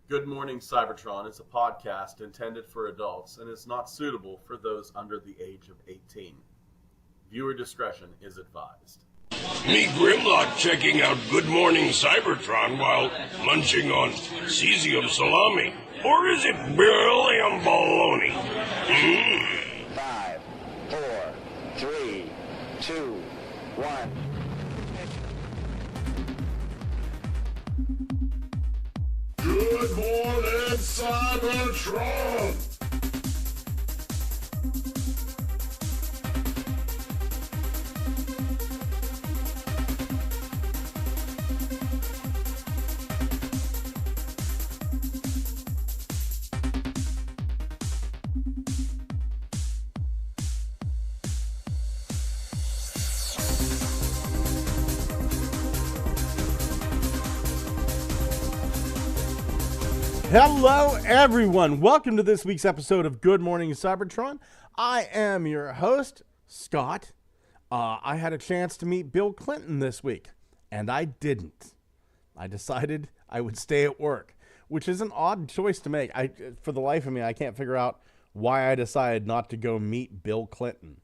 Good Morning Cybertron is a podcast intended for adults and is not suitable for those under the age of 18. Viewer discretion is advised. Me Grimlock checking out Good Morning Cybertron while munching on cesium salami. Or is it beryllium bologna? Mmm. 5, 4, 3, 2, 1. Good Morning Cybertron! Hello, everyone. Welcome to this week's episode of Good Morning Cybertron. I am your host, Scott. I had a chance to meet Bill Clinton this week, and I didn't. I decided I would stay at work, which is an odd choice to make. For the life of me, I can't figure out why I decided not to go meet Bill Clinton.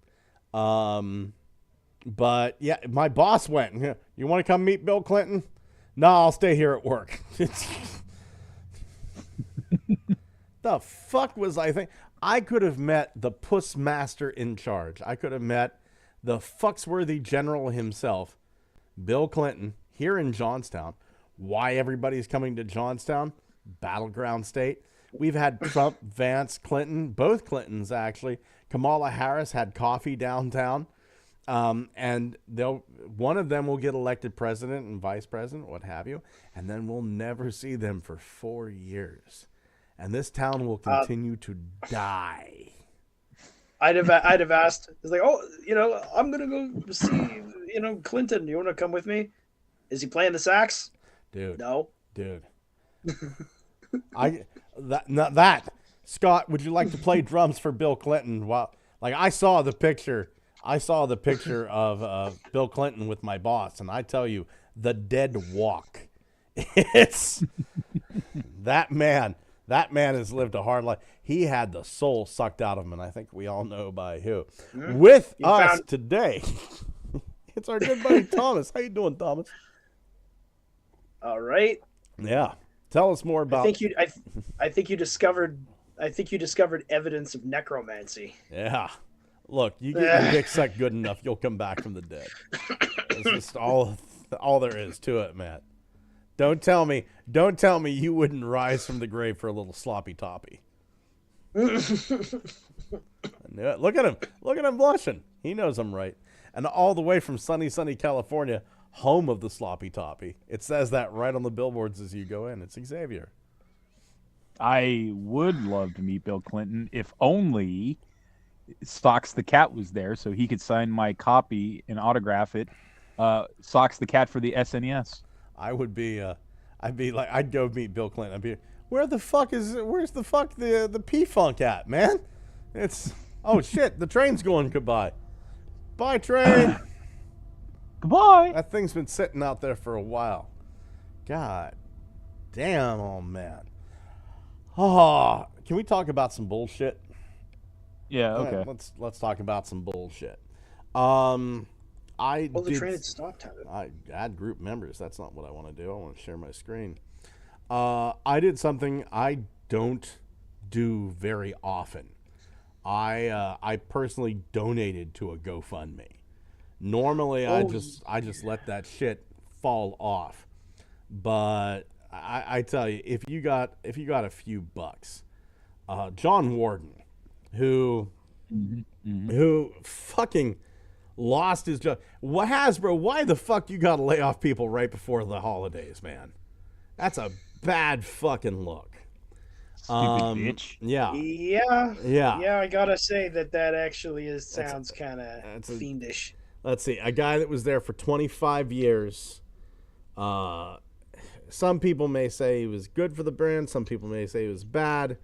But yeah, my boss went. You want to come meet Bill Clinton? No, I'll stay here at work. The fuck was I think? I could have met the puss master in charge. I could have met the fucksworthy general himself, Bill Clinton, here in Johnstown. Why everybody's coming to Johnstown? Battleground state. We've had Trump, Vance, Clinton, both Clintons actually. Kamala Harris had coffee downtown. And one of them will get elected president and vice president, what have you. And then we'll never see them for 4 years. And this town will continue to die. I'd have asked, it's like, I'm gonna go see, Clinton. You want to come with me? Is he playing the sax? Dude. No. Dude. Scott, would you like to play drums for Bill Clinton? Well, I saw the picture of Bill Clinton with my boss, and I tell you, the dead walk. It's that man. That man has lived a hard life. He had the soul sucked out of him, and I think we all know by who. With us today, it's our good buddy Thomas. How you doing, Thomas? All right. Yeah. Tell us more about. I think you discovered evidence of necromancy. Yeah. Look, you get your dick sucked good enough, you'll come back from the dead. It's just all there is to it, man. Don't tell me you wouldn't rise from the grave for a little sloppy toppy. I knew it. Look at him blushing. He knows I'm right. And all the way from sunny California, home of the sloppy toppy. It says that right on the billboards as you go in. It's Xavier. I would love to meet Bill Clinton if only Socks the Cat was there so he could sign my copy and autograph it. Socks the Cat for the SNES. I'd go meet Bill Clinton. I'd be, where's the P-Funk at, man? Oh shit, the train's going goodbye. Bye, train. Goodbye. That thing's been sitting out there for a while. God damn, oh man. Oh, can we talk about some bullshit? Yeah, okay. Let's talk about some bullshit. The train had stopped. I add group members. That's not what I want to do. I want to share my screen. I did something I don't do very often. I personally donated to a GoFundMe. Normally, I just let that shit fall off. But I tell you, if you got a few bucks, John Warden, who fucking lost his job. Hasbro, why the fuck you gotta lay off people right before the holidays, man? That's a bad fucking look. Stupid bitch. Yeah. Yeah. I gotta say that actually sounds kind of fiendish. Let's see. A guy that was there for 25 years. Some people may say he was good for the brand. Some people may say he was bad.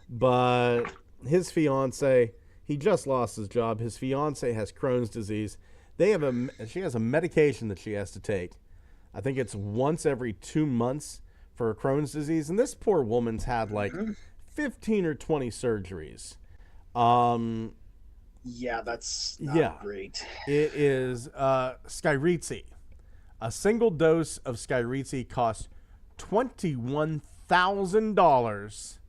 But his fiance, he just lost his job. His fiance has Crohn's disease. She has a medication that she has to take. I think it's once every 2 months for Crohn's disease, and this poor woman's had like 15 or 20 surgeries. Yeah, that's not great. It is Skyrizi. A single dose of Skyrizi costs $21,000.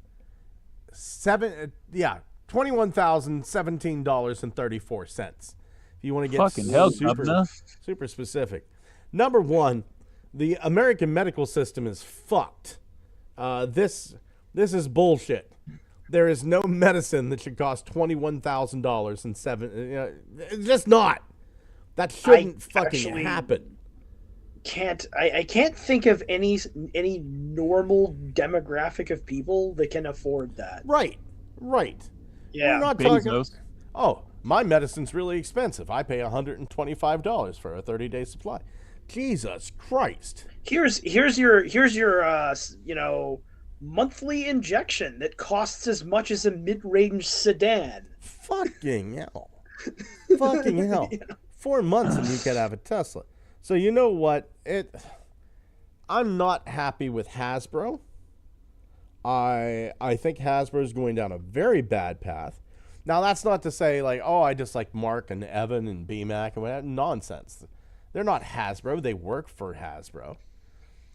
$21,017.34. If you want to get Fucking hell, Governor. super specific. Number one, the American medical system is fucked. This is bullshit. There is no medicine that should cost $21,000 and it's just not. That shouldn't fucking happen. I can't think of any normal demographic of people that can afford that. Right. Yeah. We're not talking. Oh, my medicine's really expensive. I pay $125 for a 30-day supply. Jesus Christ. Here's your monthly injection that costs as much as a mid-range sedan. Fucking hell. Fucking hell. 4 months and you could have a Tesla. So you know what? I'm not happy with Hasbro. I think Hasbro's going down a very bad path. Now that's not to say like, oh, I dislike Mark and Evan and BMAC and whatever. Nonsense. They're not Hasbro. They work for Hasbro.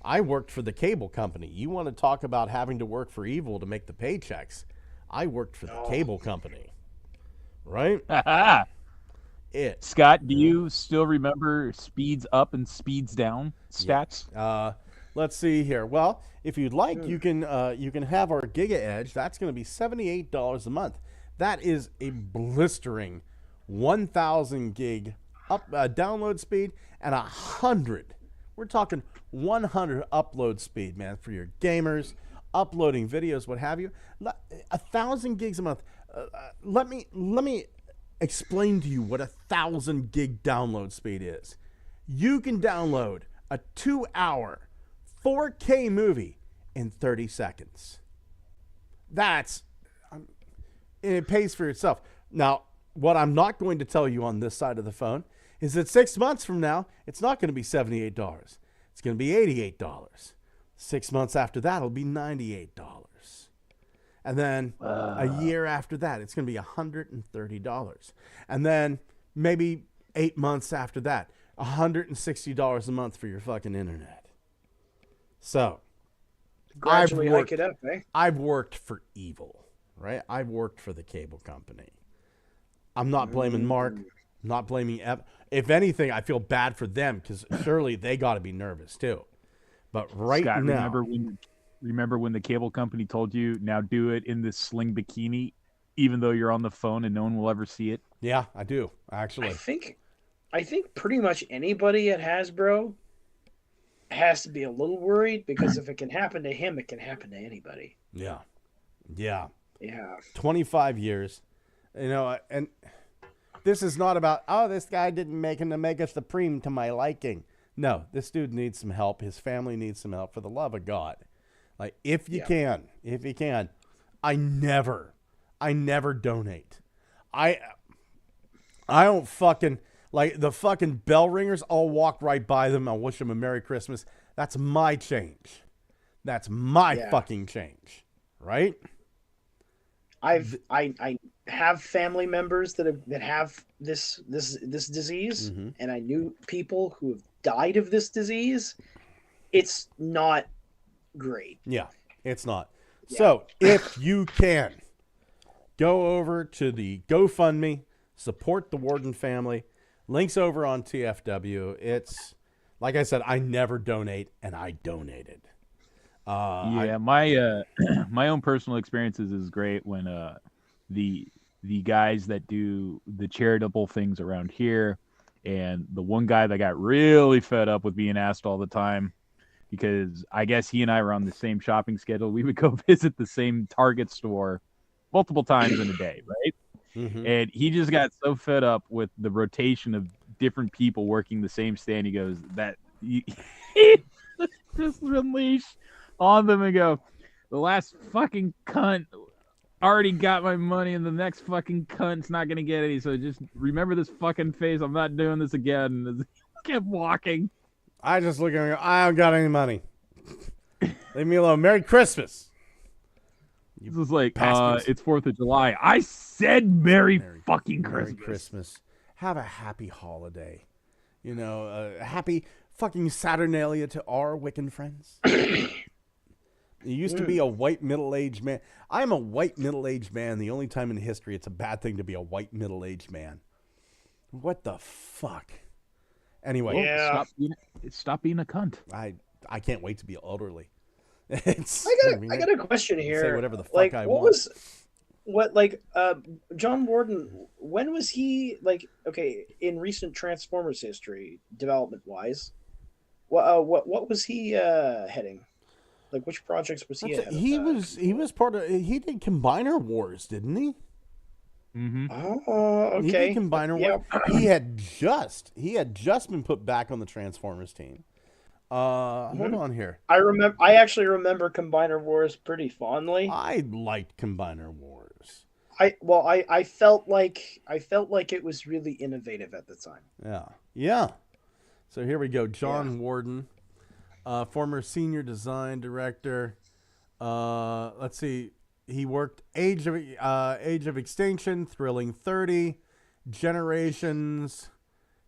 I worked for the cable company. You want to talk about having to work for evil to make the paychecks? I worked for the cable company. Right? Scott, do you still remember speeds up and speeds down stats? Yeah. Let's see here. Well, if you'd like, you can have our Giga Edge. That's going to be $78 a month. That is a blistering 1,000 gig download speed and 100. We're talking 100 upload speed, man, for your gamers, uploading videos, what have you. 1,000 gigs a month. Let me explain to you what 1,000 gig download speed is. You can download a 2-hour 4K movie in 30 seconds. It pays for itself. Now, what I'm not going to tell you on this side of the phone is that 6 months from now, it's not going to be $78. It's going to be $88. 6 months after that, it'll be $98. And then a year after that, it's going to be $130. And then maybe 8 months after that, $160 a month for your fucking internet. So, gradually hike it up, eh? I've worked for evil, right? I've worked for the cable company. I'm not blaming Mark. I'm not blaming Ev. If anything, I feel bad for them because surely they got to be nervous too. But Scott, now, remember when the cable company told you, now do it in this sling bikini, even though you're on the phone and no one will ever see it? Yeah, I do actually. I think pretty much anybody at Hasbro has to be a little worried because if it can happen to him, it can happen to anybody. Yeah. 25 years, and this is not about, oh, this guy didn't make a Supreme to my liking. No, this dude needs some help. His family needs some help, for the love of God. Like, if you can, I never donate. I don't fucking, like, the fucking bell ringers, I'll walk right by them. I'll wish them a Merry Christmas. That's my change. That's my fucking change. Right? I have family members that have this disease, and I knew people who have died of this disease. It's not great. Yeah, it's not. Yeah. So if you can, go over to the GoFundMe, support the Warden family. Links over on TFW. It's, like I said, I never donate, and I donated. My own personal experiences is great when the guys that do the charitable things around here, and the one guy that got really fed up with being asked all the time, because I guess he and I were on the same shopping schedule. We would go visit the same Target store multiple times in a day, right? Mm-hmm. And he just got so fed up with the rotation of different people working the same stand. He goes, he just unleash on them and go, the last fucking cunt already got my money and the next fucking cunt's not going to get any. So just remember this fucking face. I'm not doing this again. And kept walking. I just look at him and go, I don't got any money. Leave me alone. Merry Christmas. This is like, bastards. it's 4th of July. I said Merry fucking Christmas. Merry Christmas. Have a happy holiday. You know, happy fucking Saturnalia to our Wiccan friends. You used to be a white middle-aged man. I'm a white middle-aged man. The only time in history it's a bad thing to be a white middle-aged man. What the fuck? Anyway, Yeah. Stop being a cunt. I can't wait to be elderly. I got a question here. Say whatever the fuck like, I what want. John Warden? When was he in recent Transformers history, development wise? What was he heading? Like, which projects was he ahead of? He was part of. He did Combiner Wars, didn't he? Mm-hmm. Oh, okay. He did Combiner Wars. He had just been put back on the Transformers team. Hold on here. I actually remember Combiner Wars pretty fondly. I liked Combiner Wars. I felt like it was really innovative at the time. Yeah. So here we go. John Warden, former senior design director. Let's see. He worked Age of Extinction, Thrilling 30, Generations,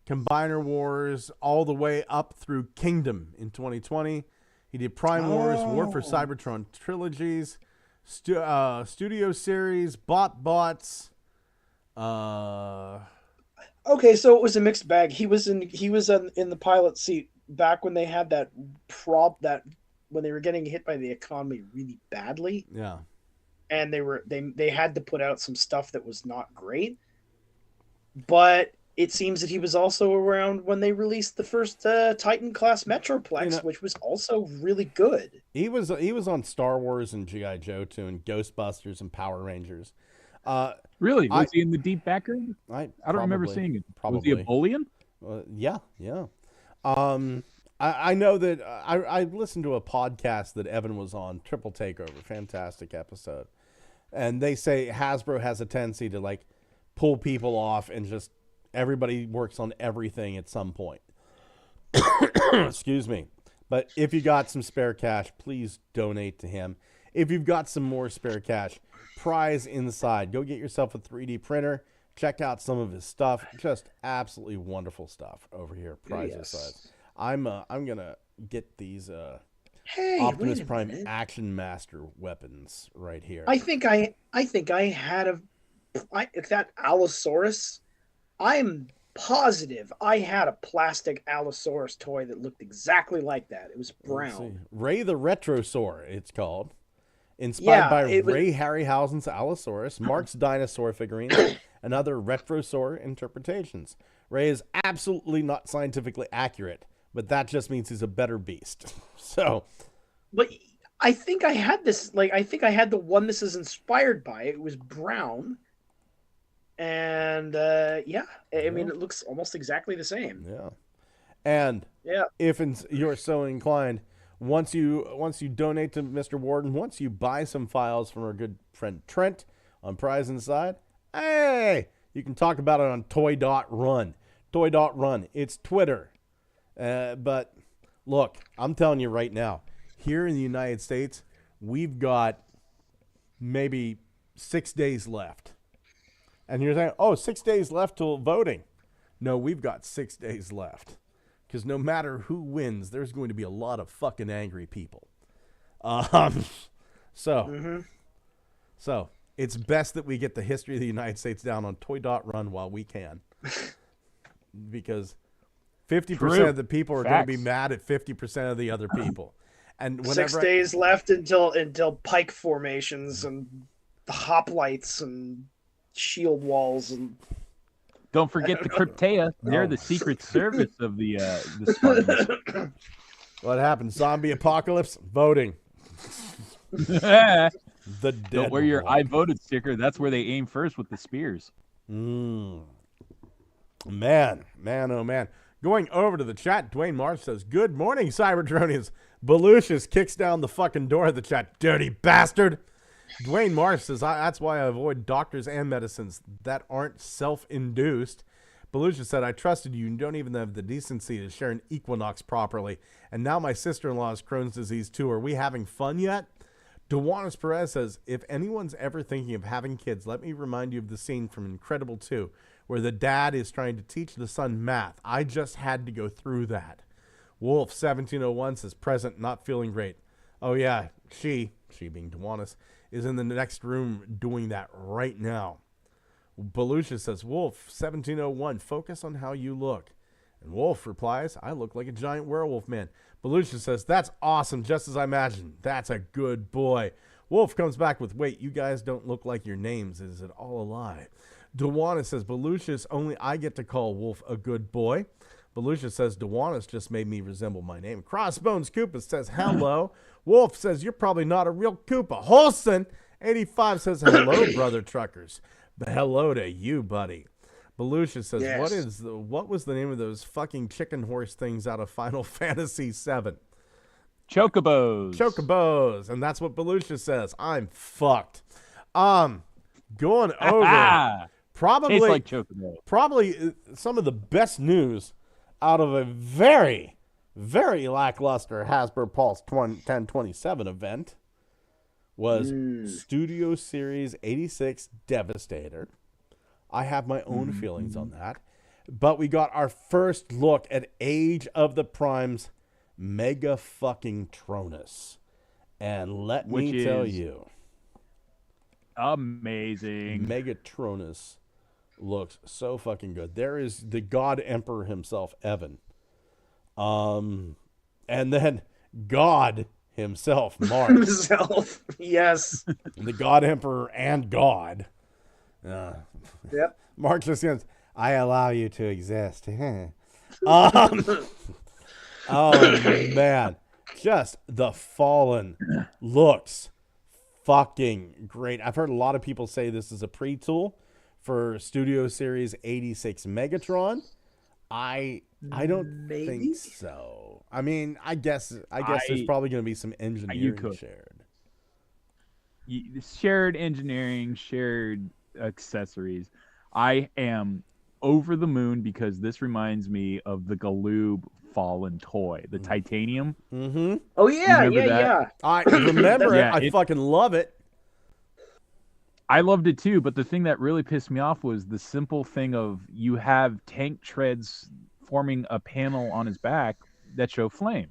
Combiner Wars, all the way up through Kingdom in 2020. He did Prime Wars, War for Cybertron trilogies, Studio Series, Bots. Okay, so it was a mixed bag. He was in the pilot seat back when they had that when they were getting hit by the economy really badly. Yeah. And they had to put out some stuff that was not great. But it seems that he was also around when they released the first Titan class Metroplex, which was also really good. He was on Star Wars and G.I. Joe too, and Ghostbusters and Power Rangers. Really? Was he in the deep background? I don't remember seeing it. Probably. Was he a Boolean? Yeah. I know that I listened to a podcast that Evan was on, Triple Takeover, fantastic episode. And they say Hasbro has a tendency to like pull people off and just everybody works on everything at some point. Excuse me. But if you got some spare cash, please donate to him. If you've got some more spare cash, prize inside. Go get yourself a 3D printer. Check out some of his stuff. Just absolutely wonderful stuff over here. Prize inside. I'm gonna get these Optimus Prime Action Master weapons right here. I think I had that Allosaurus. I'm positive I had a plastic Allosaurus toy that looked exactly like that. It was brown. Ray the Retrosaur, it's called. Inspired by Ray Harryhausen's Allosaurus, Mark's dinosaur figurines, and other Retrosaur interpretations. Ray is absolutely not scientifically accurate, but that just means he's a better beast. So, but I think I had this. I think I had the one this is inspired by. It was brown, and I mean, it looks almost exactly the same. Yeah, and if you're so inclined, once you donate to Mr. Warden, once you buy some files from our good friend Trent on Prize Inside, hey, you can talk about it on Toy.Run. Toy.Run. It's Twitter. But look, I'm telling you right now, here in the United States, we've got maybe 6 days left. And you're saying, 6 days left till voting. No, we've got 6 days left. Because no matter who wins, there's going to be a lot of fucking angry people. So it's best that we get the history of the United States down on Toy.Run while we can. Because 50% of the people are going to be mad at 50% of the other people. And whenever 6 days left until pike formations and the hoplites and shield walls and don't forget the Cryptea. They're the secret service of the Spartans. What happened? Zombie apocalypse? Voting. The dead. Don't wear your I voted sticker. That's where they aim first with the spears. Man, oh man. Going over to the chat, Dwayne Marsh says, "Good morning, Cybertronians." Belucius kicks down the fucking door of the chat. Dirty bastard. Dwayne Marsh says, "That's why I avoid doctors and medicines that aren't self-induced. Belushi said, I trusted you and don't even have the decency to share an Equinox properly. And now my sister-in-law has Crohn's disease too. Are we having fun yet? Dewanis Perez says, if anyone's ever thinking of having kids, let me remind you of the scene from Incredible 2 where the dad is trying to teach the son math. I just had to go through that. Wolf 1701 says, present, not feeling great. Oh yeah, she being Dewanis, is in the next room doing that right now. Belushi says, Wolf 1701, focus on how you look. And Wolf replies, I look like a giant werewolf man. Belushi says, that's awesome, just as I imagined. That's a good boy. Wolf comes back with, wait, you guys don't look like your names. Is it all a lie? Dewanis says, Belushi, only I get to call Wolf a good boy. Belushi says, Dewanis just made me resemble my name. Crossbones Koopa says, hello. Wolf says, you're probably not a real Koopa. Holston 85 says, hello, brother truckers. But hello to you, buddy. Belushi says, Yes. what was the name of those fucking chicken horse things out of Final Fantasy VII? Chocobos. Chocobos. And that's what Belushi says. I'm fucked. Going over probably Tastes like Chocobos. probably some of the best news out of a very, very lackluster Hasbro Pulse 1027 event was Studio Series 86 Devastator. I have my own feelings on that. But we got our first look at Age of the Prime's Mega fucking Tronus. And let me tell you, amazing. Megatronus looks so fucking good. There is the God Emperor himself, Evan. And then God himself, Mark. Himself, yes. The God Emperor and God. Yep. Mark just goes, I allow you to exist. Oh, man. Just the Fallen looks fucking great. I've heard a lot of people say this is a pre-tool for Studio Series 86 Megatron. I don't think so. I mean, I guess there's probably going to be some engineering shared. Shared engineering, shared accessories. I am over the moon because this reminds me of the Galoob Fallen toy, the titanium. Mm-hmm. Oh yeah, yeah. I remember it. Yeah, I fucking love it. I loved it too, but the thing that really pissed me off was the simple thing of you have tank treads forming a panel on his back that show flame.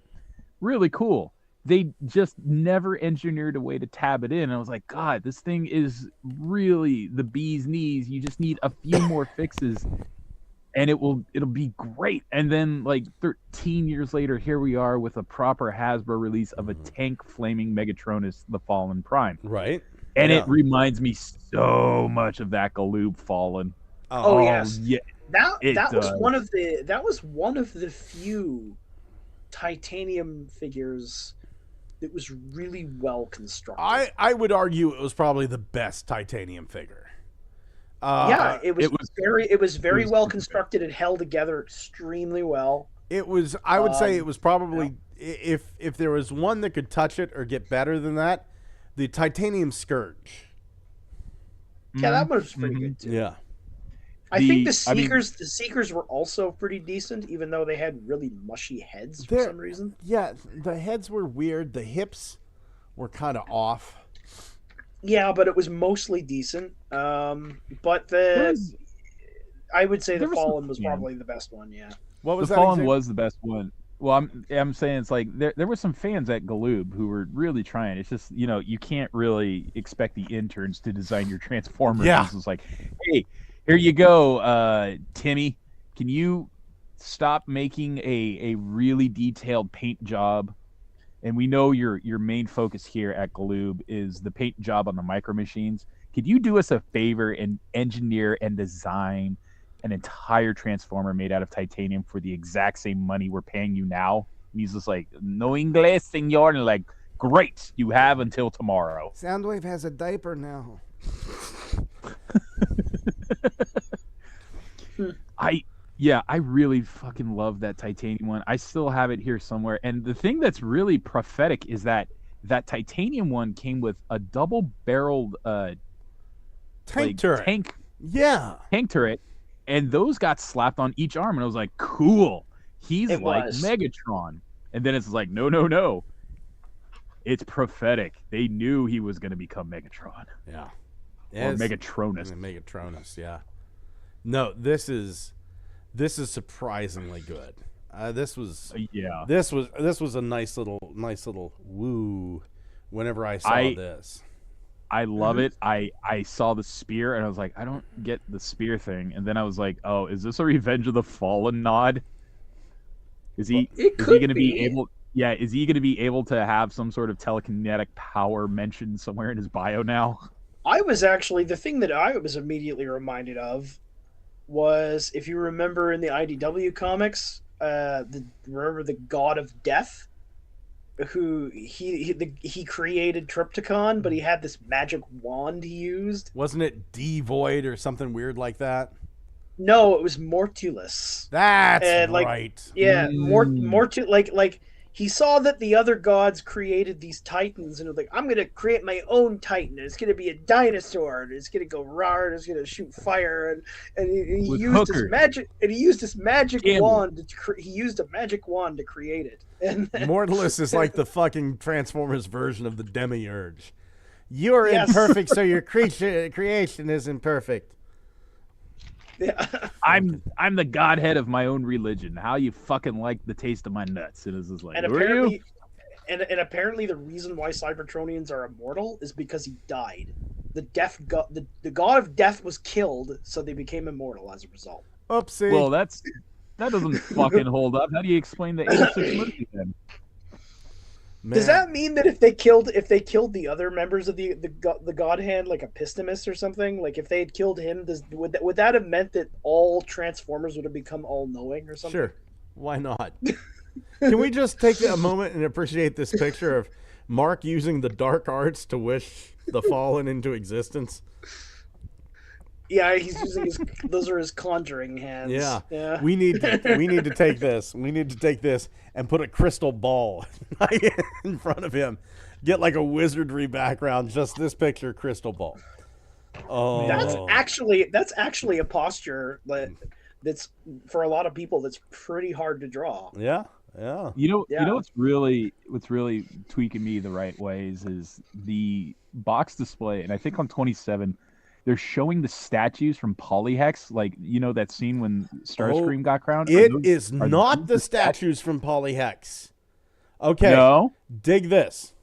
Really cool. They just never engineered a way to tab it in. I was like, God, this thing is really the bee's knees. You just need a few more fixes and it'll be great. And then like 13 years later, here we are with a proper Hasbro release of a tank flaming Megatronus, the Fallen Prime. Right. And it reminds me so much of that Galoob Fallen. Oh yes. Yeah. That was one of the few titanium figures that was really well constructed. I would argue it was probably the best titanium figure. It was very well constructed. It held together extremely well. It was. I would say it was probably if there was one that could touch it or get better than that, the titanium Scourge. Yeah, that one was pretty good too. Yeah. I think the Seekers were also pretty decent, even though they had really mushy heads for some reason. Yeah, the heads were weird. The hips were kind of off. Yeah, but it was mostly decent. I would say the Fallen was probably the best one. Yeah. What was the that? Fallen was the best one. Well, I'm saying it's like there were some fans at Galoob who were really trying. It's just, you can't really expect the interns to design your Transformers. Yeah. It's like, hey, here you go, Timmy. Can you stop making a really detailed paint job? And we know your main focus here at Galoob is the paint job on the Micro Machines. Could you do us a favor and engineer and design an entire Transformer made out of titanium for the exact same money we're paying you now? And he's just like, no inglés, señor. And like, great, you have until tomorrow. Soundwave has a diaper now. I really fucking love that titanium one. I still have it here somewhere. And the thing that's really prophetic is that titanium one came with a double-barreled tank turret. Tank turret. and those got slapped on each arm, and I was like, cool, he's It like was. Megatron. And then it's like, no, it's prophetic. They knew he was going to become Megatron. Yeah. Or Megatronus. Megatronus, yeah. No, this is surprisingly good. This was a nice little woo whenever I saw this. I love it. I saw the spear and I was like, I don't get the spear thing. And then I was like, oh, is this a Revenge of the Fallen nod? Is he going to be able? Yeah, is he going to be able to have some sort of telekinetic power mentioned somewhere in his bio now? The thing that I was immediately reminded of was, if you remember in the IDW comics, remember the God of Death, who he created Trypticon, but he had this magic wand he used. Wasn't it D-Void or something weird like that? No, it was Mortulus. That's right. Yeah, like he saw that the other gods created these titans, and was like, I'm gonna create my own titan. And it's gonna be a dinosaur, and it's gonna go raw, and it's gonna shoot fire, and he used his magic, and he used this magic wand. He used a magic wand to create it. And Mortulus is like the fucking Transformers version of the Demiurge. You're imperfect, so your creation is imperfect. Yeah. I'm the godhead of my own religion. How you fucking like the taste of my nuts? And it's just like, and apparently, and apparently the reason why Cybertronians are immortal is because he died. The god of death was killed, so they became immortal as a result. Oopsie. Well, that doesn't fucking hold up. How do you explain the 86 movie then? Man. Does that mean that if they killed the other members of the God Hand, like Epistemus or something, like if they had killed him, would that have meant that all Transformers would have become all knowing or something? Sure, why not? Can we just take a moment and appreciate this picture of Mark using the dark arts to wish the fallen into existence? Yeah, he's using those are his conjuring hands. Yeah. We need to take this. We need to take this and put a crystal ball in front of him. Get like a wizardry background, just this picture, crystal ball. Oh, that's actually a posture that's for a lot of people that's pretty hard to draw. Yeah. You know what's really tweaking me the right ways is the box display, and I think on 27 they're showing the statues from Polyhex, like, you know, that scene when Starscream got crowned? It is not the statues from Polyhex. Okay. No? Dig this.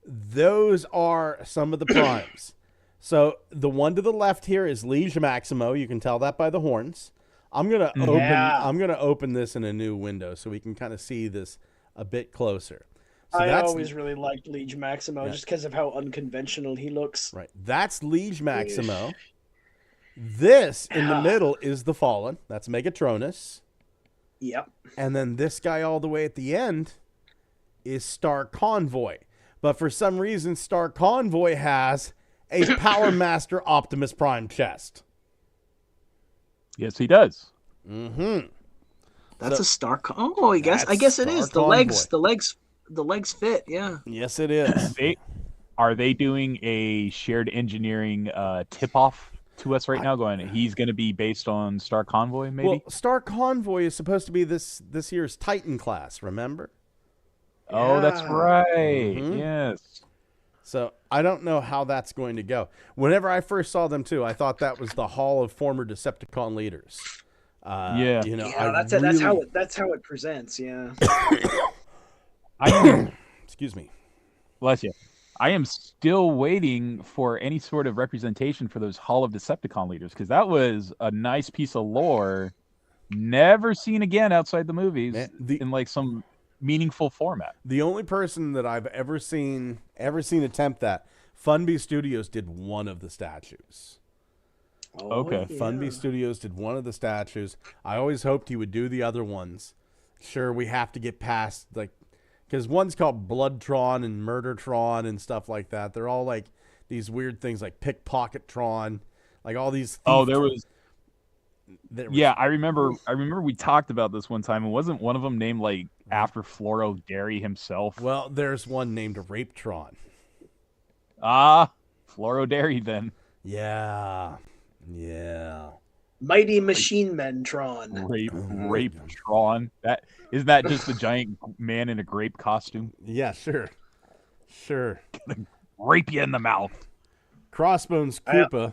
Those are some of the primes. So the one to the left here is Liege Maximo. You can tell that by the horns. I'm gonna open this in a new window so we can kind of see this a bit closer. So I always really liked Liege Maximo just because of how unconventional he looks. Right. That's Liege Maximo. This in the middle is the Fallen. That's Megatronus. Yep. And then this guy all the way at the end is Star Convoy. But for some reason, Star Convoy has a Power Master Optimus Prime chest. Yes, he does. Mm-hmm. That's a Star I guess it is. The legs fit, yeah. Yes, it is. Are they doing a shared engineering tip-off to us right now? He's going to be based on Star Convoy, maybe? Well, Star Convoy is supposed to be this year's Titan class, remember? Oh, that's right. Mm-hmm. Yes. So I don't know how that's going to go. Whenever I first saw them, too, I thought that was the Hall of Former Decepticon Leaders. That's how it presents, yeah. Excuse me. Bless you. I am still waiting for any sort of representation for those Hall of Decepticon leaders, because that was a nice piece of lore never seen again outside the movies in like some meaningful format. The only person that I've ever seen attempt that, Funby Studios did one of the statues. Okay. Yeah. Funby Studios did one of the statues. I always hoped he would do the other ones. Sure, we have to get past because one's called Bloodtron and Murdertron and stuff like that. They're all like these weird things like Pickpockettron, like all these. Oh, there was. Yeah, I remember we talked about this one time, and wasn't one of them named like after Floro Derry himself? Well, there's one named Rapetron. Ah, Floro Derry then. Yeah. Mighty Machine Men Tron. Rape Tron. That isn't that just a giant man in a grape costume? Yeah, sure. Rape you in the mouth. Crossbones Koopa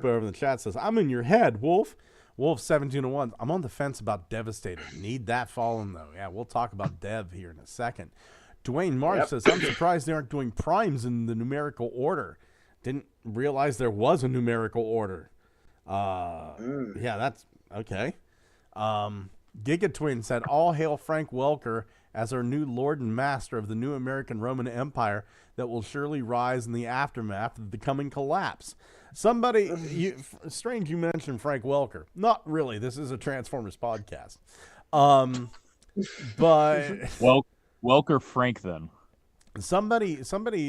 over in the chat says, I'm in your head, Wolf. Wolf 1701. I'm on the fence about Devastator. Need that fallen though. Yeah, we'll talk about Dev here in a second. Dwayne Marsh says, I'm surprised they aren't doing primes in the numerical order. Didn't realize there was a numerical order. Yeah, that's okay. Giga Twin said, all hail Frank Welker as our new Lord and Master of the new American Roman Empire that will surely rise in the aftermath of the coming collapse. Somebody, strange you mentioned Frank Welker. Not really. This is a Transformers podcast. But Welker Frank then. Somebody,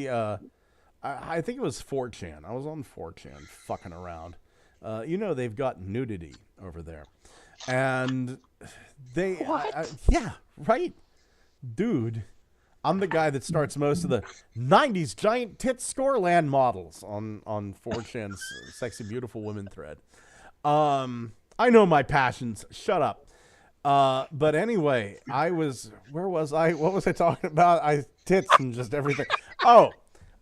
I think it was 4chan. I was on 4chan fucking around. They've got nudity over there. And they, yeah, right. Dude, I'm the guy that starts most of the 90s giant tit Scoreland models on 4chan's Sexy Beautiful Women thread. I know my passions. Shut up. But anyway, where was I? What was I talking about? Tits and just everything. Oh,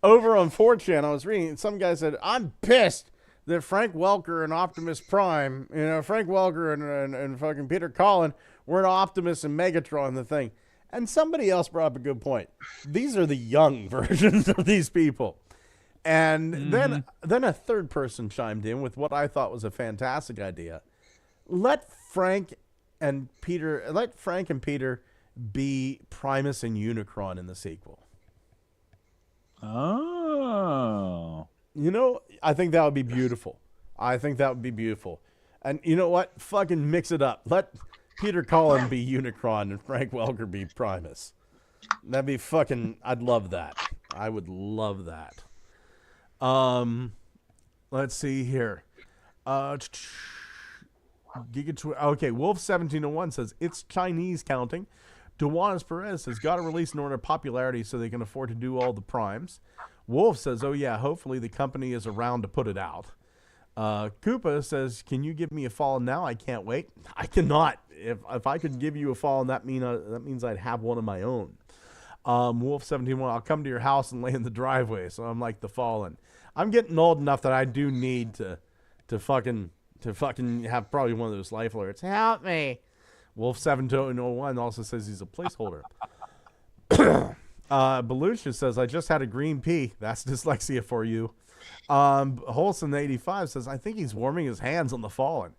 over on 4chan, I was reading, some guy said, I'm pissed that Frank Welker and Optimus Prime, Frank Welker and fucking Peter Cullen were an Optimus and Megatron the thing. And somebody else brought up a good point. These are the young versions of these people. And then a third person chimed in with what I thought was a fantastic idea. Let Frank and Peter be Primus and Unicron in the sequel. Oh. I think that would be beautiful. And you know what? Fucking mix it up. Let Peter Cullen be Unicron and Frank Welker be Primus. That'd be fucking... I'd love that. I would love that. Let's see here. Okay, Wolf 1701 says, it's Chinese counting. Duanis Perez says, gotta release in order of popularity so they can afford to do all the primes. Wolf says, oh yeah, hopefully the company is around to put it out. Koopa says, can you give me a Fallen now? I can't wait. I cannot. If I could give you a Fallen, that means I'd have one of my own. Wolf 1701, I'll come to your house and lay in the driveway. So I'm like the Fallen. I'm getting old enough that I do need to fucking have probably one of those life alerts. Help me. Wolf 1701 also says he's a placeholder. Belucia says, I just had a green pea. That's dyslexia for you. Holson 85 says, I think he's warming his hands on the Fallen.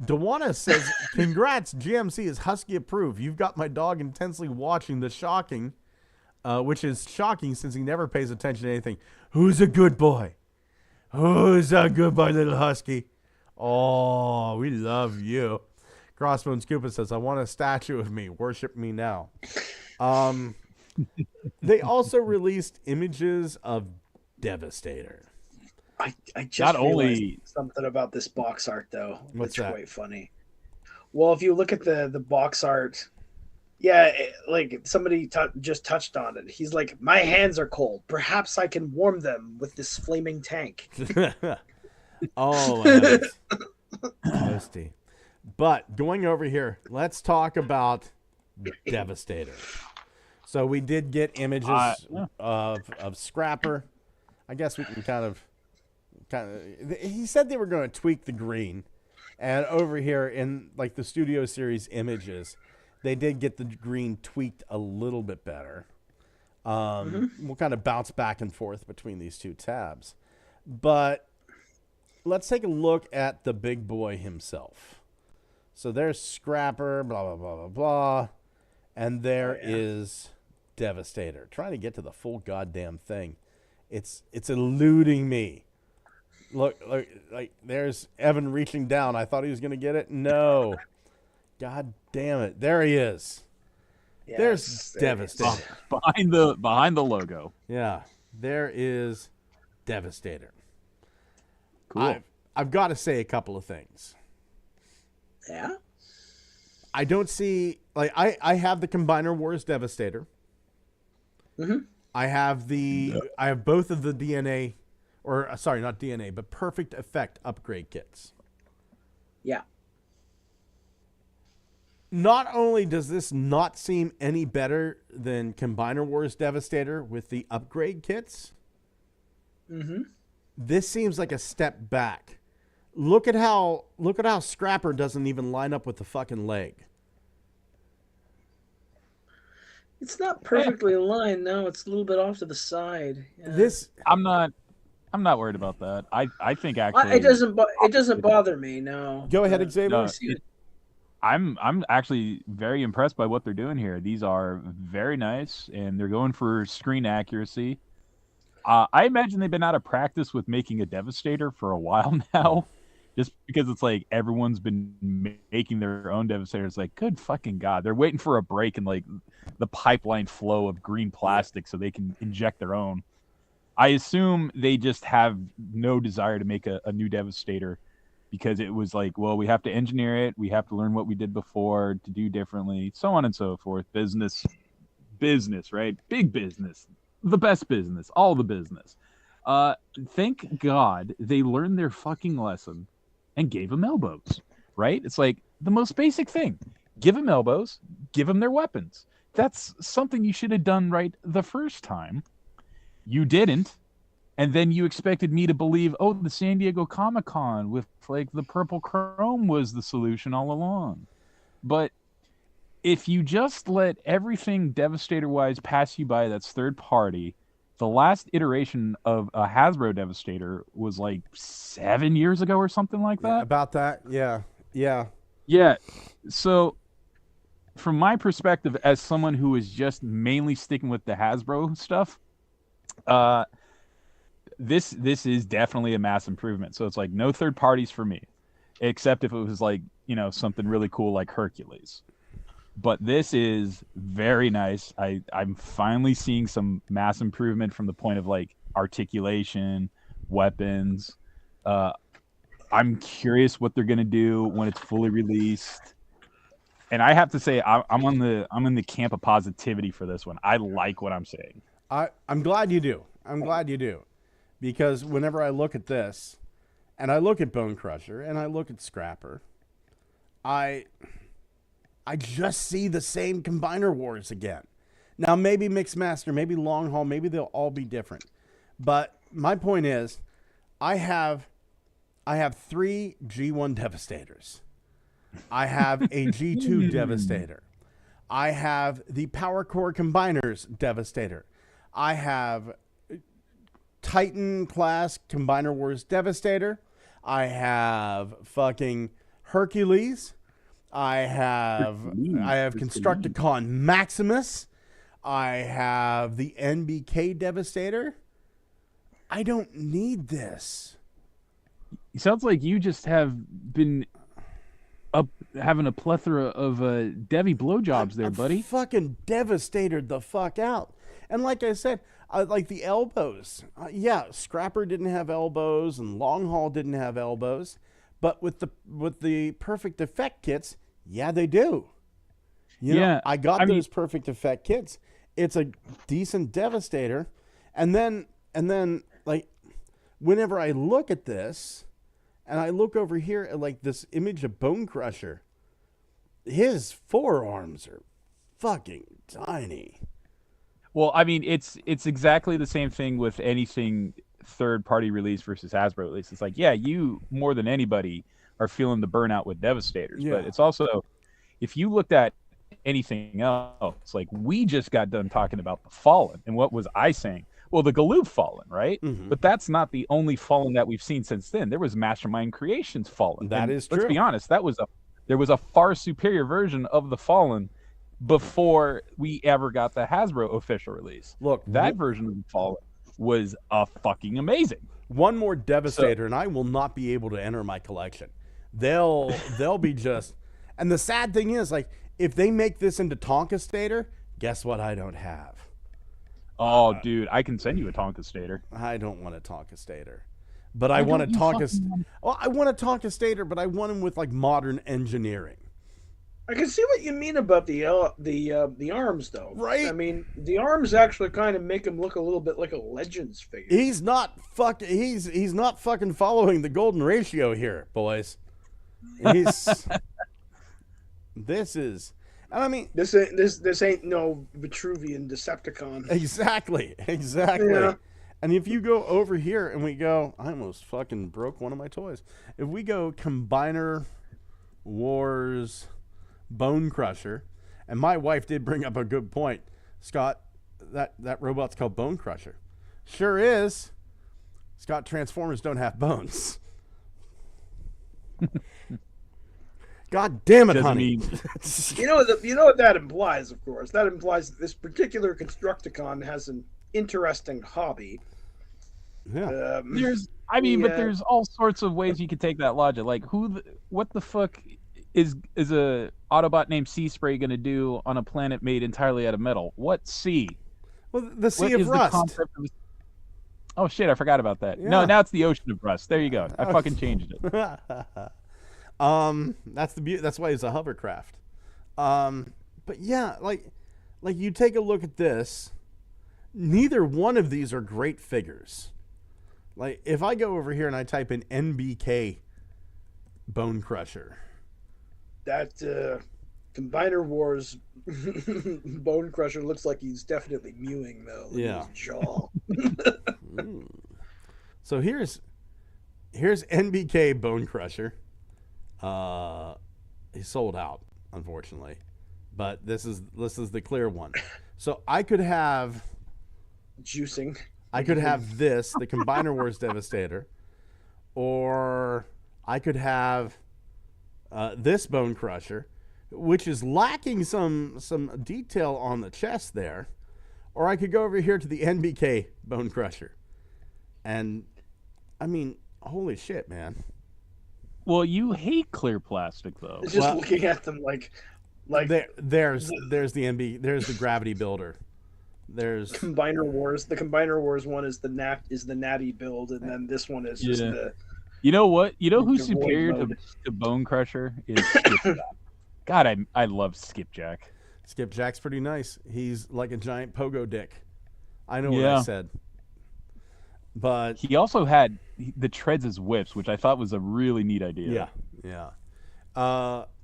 Dewana says, congrats, GMC is Husky approved. You've got my dog intensely watching the shocking, which is shocking since he never pays attention to anything. Who's a good boy? Who's a good boy, little Husky? Oh, we love you. Crossbones Koopa says, I want a statue of me. Worship me now. They also released images of Devastator. I just realized something about this box art, though. What's that's that? Quite funny. Well, if you look at the box art, yeah, like somebody just touched on it. He's like, my hands are cold. Perhaps I can warm them with this flaming tank. Oh, nice. Toasty. But going over here, let's talk about Devastator. So we did get images of Scrapper. I guess we can kind of. He said they were going to tweak the green, and over here in like the Studio Series images, they did get the green tweaked a little bit better. We'll kind of bounce back and forth between these two tabs, but let's take a look at the big boy himself. So there's Scrapper, blah blah blah blah blah, and there is Devastator. Trying to get to the full goddamn thing. It's eluding me. Look, like there's Evan reaching down. I thought he was going to get it. No. God damn it. There he is. Yes, there's Devastator. Behind the logo. Yeah. There is Devastator. Cool. I've got to say a couple of things. Yeah? I don't see, like, I have the Combiner Wars Devastator. Mm-hmm. I have both of the DNA, or sorry, not DNA, but Perfect Effect upgrade kits. Yeah. Not only does this not seem any better than Combiner Wars Devastator with the upgrade kits, this seems like a step back. Look at how Scrapper doesn't even line up with the fucking leg. It's not perfectly aligned. No, it's a little bit off to the side. Yeah. I'm not worried about that. I think actually It doesn't bother me. No. Go ahead, Xavier. No, I'm actually very impressed by what they're doing here. These are very nice, and they're going for screen accuracy. I imagine they've been out of practice with making a Devastator for a while now, just because it's like everyone's been making their own Devastator. It's like, good fucking God. They're waiting for a break in like the pipeline flow of green plastic so they can inject their own. I assume they just have no desire to make a new Devastator, because it was like, well, we have to engineer it. We have to learn what we did before to do differently, so on and so forth. Business, right? Big business, the best business, all the business. Thank God they learned their fucking lesson and gave them elbows, right? It's like the most basic thing. Give them elbows, give them their weapons. That's something you should have done right the first time. You didn't. And then you expected me to believe, oh, the San Diego Comic-Con with like the purple chrome was the solution all along. But if you just let everything Devastator-wise pass you by that's third party, the last iteration of a Hasbro Devastator was like 7 years ago or something like that. Yeah, about that, yeah. Yeah. So from my perspective, as someone who is just mainly sticking with the Hasbro stuff, this is definitely a mass improvement. So it's like no third parties for me, except if it was like, something really cool like Hercules. But this is very nice. I'm finally seeing some mass improvement from the point of like articulation, weapons. I'm curious what they're gonna do when it's fully released. And I have to say, I'm in the camp of positivity for this one. I like what I'm saying. I'm glad you do. Because whenever I look at this, and I look at Bone Crusher, and I look at Scrapper, I just see the same Combiner Wars again. Now, maybe Mixmaster, maybe Long Haul, maybe they'll all be different. But my point is, I have 3 G1 Devastators. I have a G2 Devastator. I have the Power Core Combiners Devastator. I have Titan class Combiner Wars Devastator. I have fucking Hercules. I have Constructicon Maximus. I have the NBK Devastator. I don't need this. It sounds like you just have been having a plethora of Devi blowjobs there, buddy. Fucking devastated the fuck out. And like I said, like the elbows. Yeah, Scrapper didn't have elbows and Long Haul didn't have elbows. But with the Perfect Effect kits, yeah, they do. You know, I got those Perfect Effect kits. It's a decent Devastator. And then like whenever I look at this and I look over here at like this image of Bone Crusher, his forearms are fucking tiny. Well, I mean, it's exactly the same thing with anything third-party release versus Hasbro release. It's like, yeah, you more than anybody are feeling the burnout with Devastators, but it's also, if you looked at anything else, it's like we just got done talking about the Fallen, and what was I saying? Well, the Galoob Fallen, right? Mm-hmm. But that's not the only Fallen that we've seen since then. There was Mastermind Creations Fallen. That is true. Let's be honest, there was a far superior version of the Fallen before we ever got the Hasbro official release. Look, that version of the Fallen was fucking amazing. One more Devastator, and I will not be able to enter my collection. They'll be just. And the sad thing is, like, if they make this into Tonkastator, guess what? I don't have. Oh, dude, I can send you a Tonkastator. I don't want a Tonkastator, but I want a Tonkastator. Well, I want a Tonkastator, but I want him with like modern engineering. I can see what you mean about the arms, though. Right? I mean, the arms actually kind of make him look a little bit like a Legends figure. He's not fucking following the golden ratio here, boys. He's this is, and I mean This ain't no Vitruvian Decepticon. exactly. Yeah. And if you go over here and we go, I almost fucking broke one of my toys. If we go Combiner Wars Bone Crusher, and my wife did bring up a good point, Scott, that robot's called Bone Crusher. Sure is. Scott, Transformers don't have bones. God damn it, honey. You know what that implies, of course. That implies that this particular Constructicon has an interesting hobby. Yeah. But there's all sorts of ways you could take that logic. Like, what the fuck is a Autobot named Sea Spray going to do on a planet made entirely out of metal? What sea? Well, the Sea What of is Rust. the concept of Oh shit, I forgot about that. Yeah. No, now it's the Ocean of Rust. There you go. I fucking changed it. That's the beauty. That's why it's a hovercraft. But yeah, like you take a look at this. Neither one of these are great figures. Like if I go over here and I type in NBK Bone Crusher, That Combiner Wars Bone Crusher looks like he's definitely mewing though. Look at his jaw. So here's NBK Bone Crusher. He sold out, unfortunately, but this is the clear one. So I could have Juicing. I could have this, the Combiner Wars Devastator, or I could have this Bone Crusher, which is lacking some detail on the chest there, or I could go over here to the NBK Bone Crusher, and I mean, holy shit, man! Well, you hate clear plastic though. It's just looking at them like there's the Gravity Builder. There's Combiner Wars. The Combiner Wars one is the natty build, and then this one is just the. You know what? You know who's the void superior mode. to Bone Crusher is Skipjack. God, I love Skipjack. Skipjack's pretty nice. He's like a giant pogo dick. I know what I said. But He also had the treads as whips, which I thought was a really neat idea. yeah.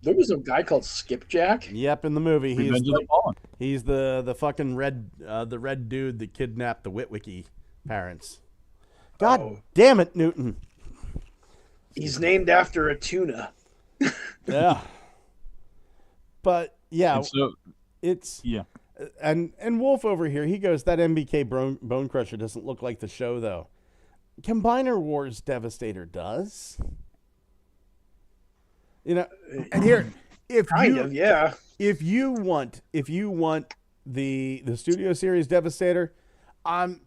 There was a guy called Skipjack. Yep, in the movie Revenge of the Fallen. he's the fucking red dude that kidnapped the Witwicky parents. God damn it, Newton. He's named after a tuna. Yeah. But yeah, And so, it's yeah. and Wolf over here, he goes, that MBK Bone Crusher doesn't look like the show though. Combiner Wars Devastator does. You know, and here, if you want the Studio Series Devastator, I'm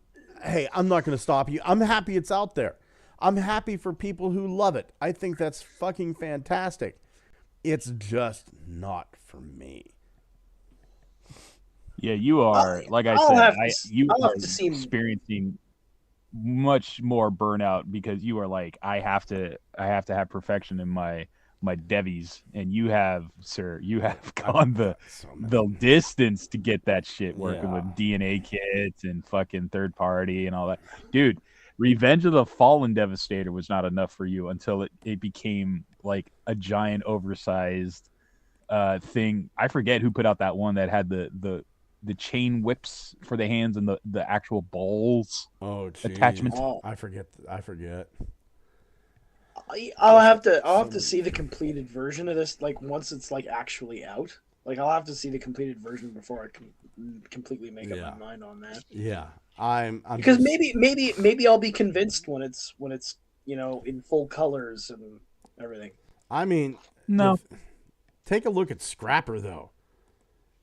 not going to stop you. I'm happy it's out there. I'm happy for people who love it. I think that's fucking fantastic. It's just not for me. Yeah, you are. Like I said, you are experiencing much more burnout because you are like, I have to have perfection in my devies, and you have gone the distance to get that shit working with DNA kits and fucking third party and all that. Dude, Revenge of the Fallen Devastator was not enough for you until it became like a giant oversized thing. I forget who put out that one that had the chain whips for the hands and the actual balls attachments. Oh, I forget. I'll have to see the completed version of this, like once it's like actually out. Like I'll have to see the completed version before I can completely make up my mind on that. Yeah, I'm because maybe I'll be convinced when it's in full colors and everything. I mean, no. Take a look at Scrapper though.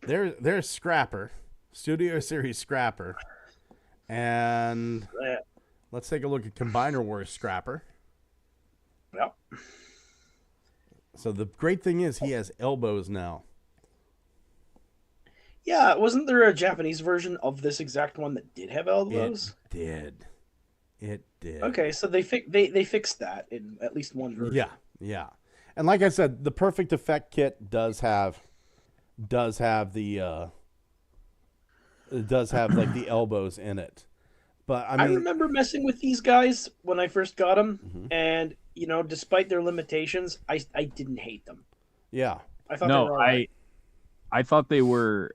There's Scrapper, Studio Series Scrapper, and let's take a look at Combiner Wars Scrapper. Yep. So the great thing is he has elbows now. Yeah, wasn't there a Japanese version of this exact one that did have elbows? It did. Okay, so they fixed that in at least one version. Yeah. And like I said, the Perfect Effect kit does have the like the elbows in it. But I mean, I remember messing with these guys when I first got them, and despite their limitations, I didn't hate them. Yeah. I thought they were all right. I thought they were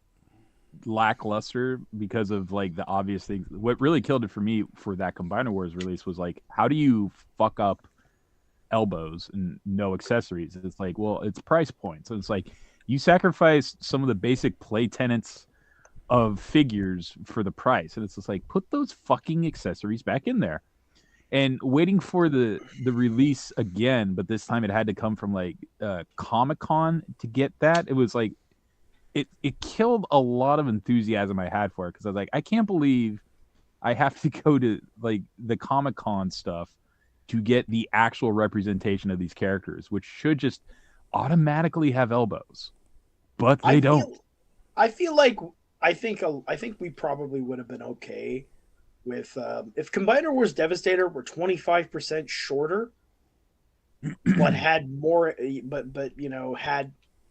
lackluster because of like the obvious things. What really killed it for me for that Combiner Wars release was like, how do you fuck up elbows and no accessories? It's like, well, it's price points. So it's like you sacrifice some of the basic play tenets of figures for the price, and it's just like, put those fucking accessories back in there. And waiting for the release again, but this time it had to come from like Comic-Con to get that. It was like it killed a lot of enthusiasm I had for it, because I was like, I can't believe I have to go to like the Comic-Con stuff to get the actual representation of these characters, which should just automatically have elbows, but they don't. I think we probably would have been okay with if Combiner Wars Devastator were 25% shorter, but had more, but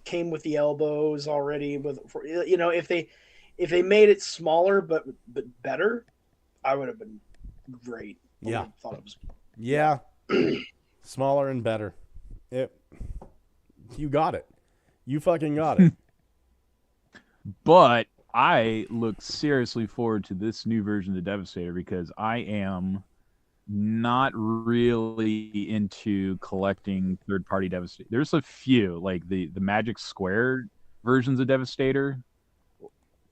came with the elbows already. If they made it smaller but better, I would have been great. Yeah. Thought it was. Yeah. Smaller and better. You got it. You fucking got it. But I look seriously forward to this new version of the Devastator, because I am not really into collecting third-party Devastator. There's a few, like the Magic Square versions of Devastator,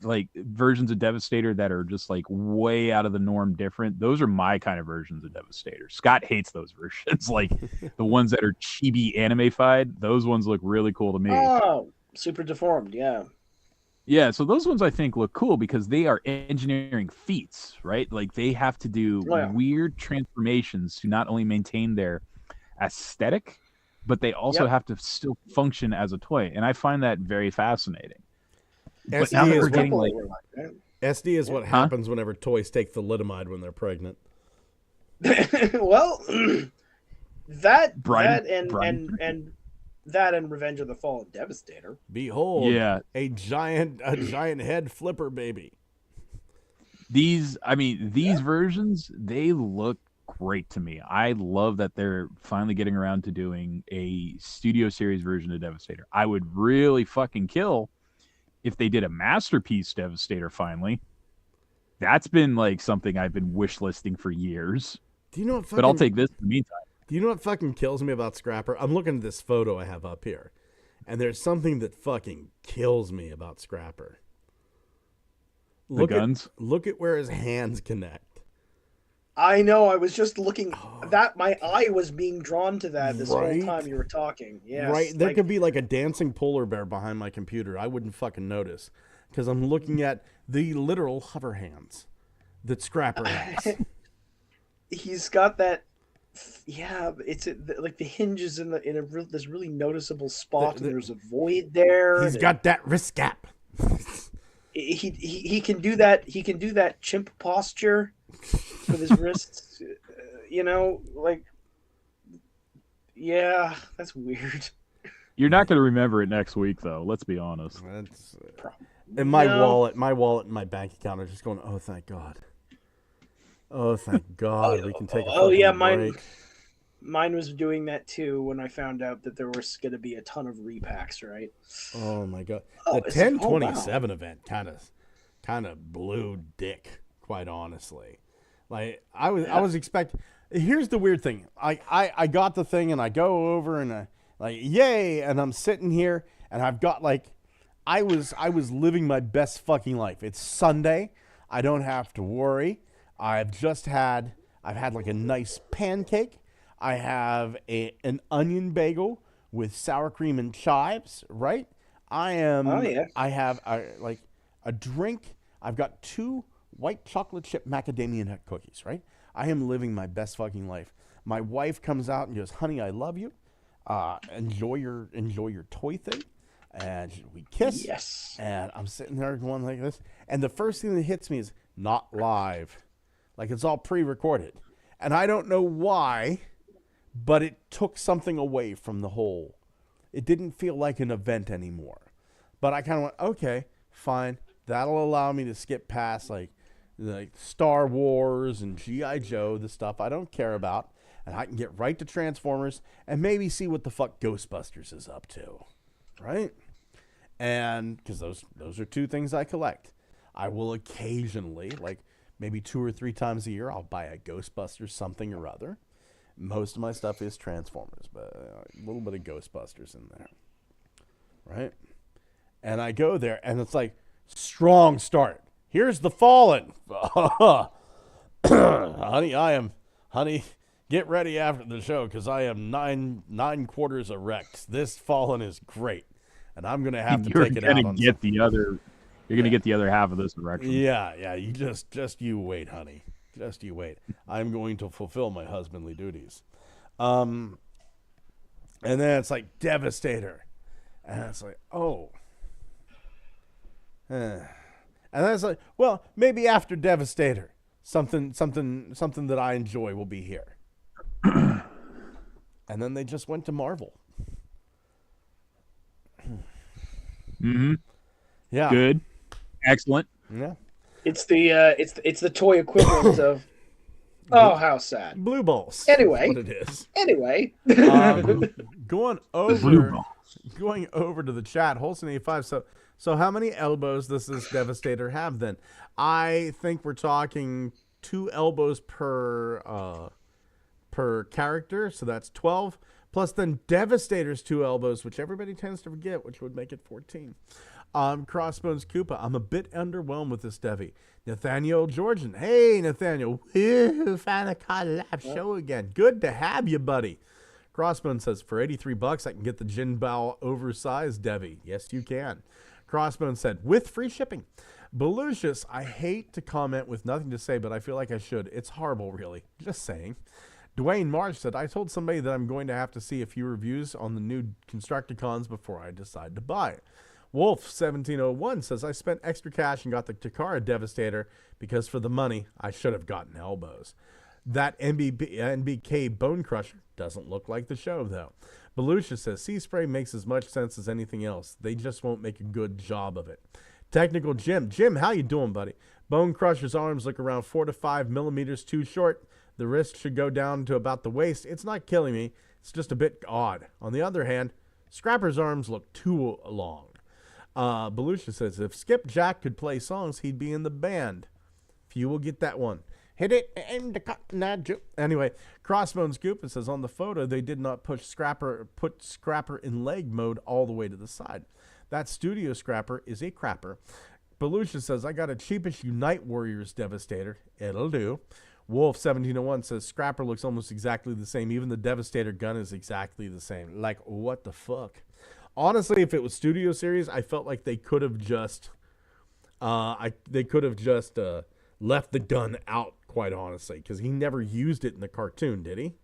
like versions of Devastator that are just like way out of the norm different. Those are my kind of versions of Devastator. Scott hates those versions, like the ones that are chibi anime-fied. Those ones look really cool to me. Oh, super deformed, yeah. Yeah, so those ones I think look cool because they are engineering feats, right? Like they have to do weird transformations to not only maintain their aesthetic, but they also have to still function as a toy. And I find that very fascinating. But now that we're getting like SD is what happens whenever toys take thalidomide when they're pregnant. Well, that and Revenge of the Fallen Devastator. Behold, a giant head flipper baby. These versions, they look great to me. I love that they're finally getting around to doing a Studio Series version of Devastator. I would really fucking kill if they did a Masterpiece Devastator finally. That's been like something I've been wish listing for years. Do you know what? But I'll take this in the meantime. Do you know what fucking kills me about Scrapper? I'm looking at this photo I have up here, and there's something that fucking kills me about Scrapper. Look at where his hands connect. I know. I was just looking. That my eye was being drawn to that this whole time you were talking. Yes, right. There could be like a dancing polar bear behind my computer. I wouldn't fucking notice because I'm looking at the literal hover hands that Scrapper has. He's got that. Yeah, it's like the hinges in this really noticeable spot, and there's a void there. He's got that wrist gap. He can do that. He can do that chimp posture with his wrists. That's weird. You're not going to remember it next week, though. Let's be honest. And my wallet, and my bank account are just going, oh, thank God. Oh, thank God, we can take a break. Mine was doing that too when I found out that there was going to be a ton of repacks, right? Oh my God. The 1027 event kind of blew dick, quite honestly. Like I was expecting. Here's the weird thing. I got the thing and I go over and yay, and I'm sitting here and I've got I was living my best fucking life. It's Sunday. I don't have to worry. I've had like a nice pancake. I have an onion bagel with sour cream and chives, right? I have a drink. I've got 2 white chocolate chip macadamia nut cookies, right? I am living my best fucking life. My wife comes out and goes, "Honey, I love you. Enjoy your toy thing." And we kiss. Yes. And I'm sitting there going like this. And the first thing that hits me is not live. Like it's all pre-recorded. And I don't know why, but it took something away from the whole. It didn't feel like an event anymore. But I kind of went, okay, fine. That'll allow me to skip past like Star Wars and G.I. Joe, the stuff I don't care about. and I can get right to Transformers and maybe see what the fuck Ghostbusters is up to, right? And because those are two things I collect. I will occasionally, like maybe 2 or 3 times a year, I'll buy a Ghostbusters something or other. Most of my stuff is Transformers, but a little bit of Ghostbusters in there, right? And I go there, and it's like, strong start. Here's the Fallen. Honey, get ready after the show, because I am nine quarters erect. This Fallen is great, and I'm going to have to take it out on You're going to get the other half of this erection. Yeah, you just you wait, honey. Just you wait. I'm going to fulfill my husbandly duties. And then it's like Devastator. And it's like, oh. And then it's like, well, maybe after Devastator, something that I enjoy will be here. And then they just went to Marvel. Mm-hmm. Yeah. Good. Excellent. Yeah. It's the toy equivalent of oh, how sad. Blue balls. Anyway. That's what it is. Anyway. Going over to the chat, Holson85. So how many elbows does this Devastator have then? I think we're talking 2 elbows per character, so that's 12. Plus then Devastator's 2 elbows, which everybody tends to forget, which would make it 14. Crossbones Koopa, I'm a bit underwhelmed with this Devi. Nathaniel Georgian, hey Nathaniel, finally caught a live show again. Good to have you, buddy. Crossbones says, for $83, I can get the Jin Bao oversized Devi. Yes, you can. Crossbones said, with free shipping. Belucius, I hate to comment with nothing to say, but I feel like I should. It's horrible, really. Just saying. Dwayne Marsh said, I told somebody that I'm going to have to see a few reviews on the new Constructicons before I decide to buy it. Wolf1701 says, I spent extra cash and got the Takara Devastator because for the money, I should have gotten elbows. That NBK Bone Crusher doesn't look like the show, though. Belucia says, Sea Spray makes as much sense as anything else. They just won't make a good job of it. Technical Jim. Jim, how you doing, buddy? Bone Crusher's arms look around 4 to 5 millimeters too short. The wrist should go down to about the waist. It's not killing me. It's just a bit odd. On the other hand, Scrapper's arms look too long. Belucia says, if Skip Jack could play songs, he'd be in the band. Few will get that one. Hit it and the cotton. Anyway, Crossbones Koopa says, on the photo, they did not put Scrapper in leg mode all the way to the side. That studio Scrapper is a crapper. Belucia says, I got a cheapish Unite Warriors Devastator. It'll do. Wolf1701 says, Scrapper looks almost exactly the same. Even the Devastator gun is exactly the same. Like, what the fuck? Honestly, if it was Studio Series, I felt like they could have just left the gun out, quite honestly, because he never used it in the cartoon, did he?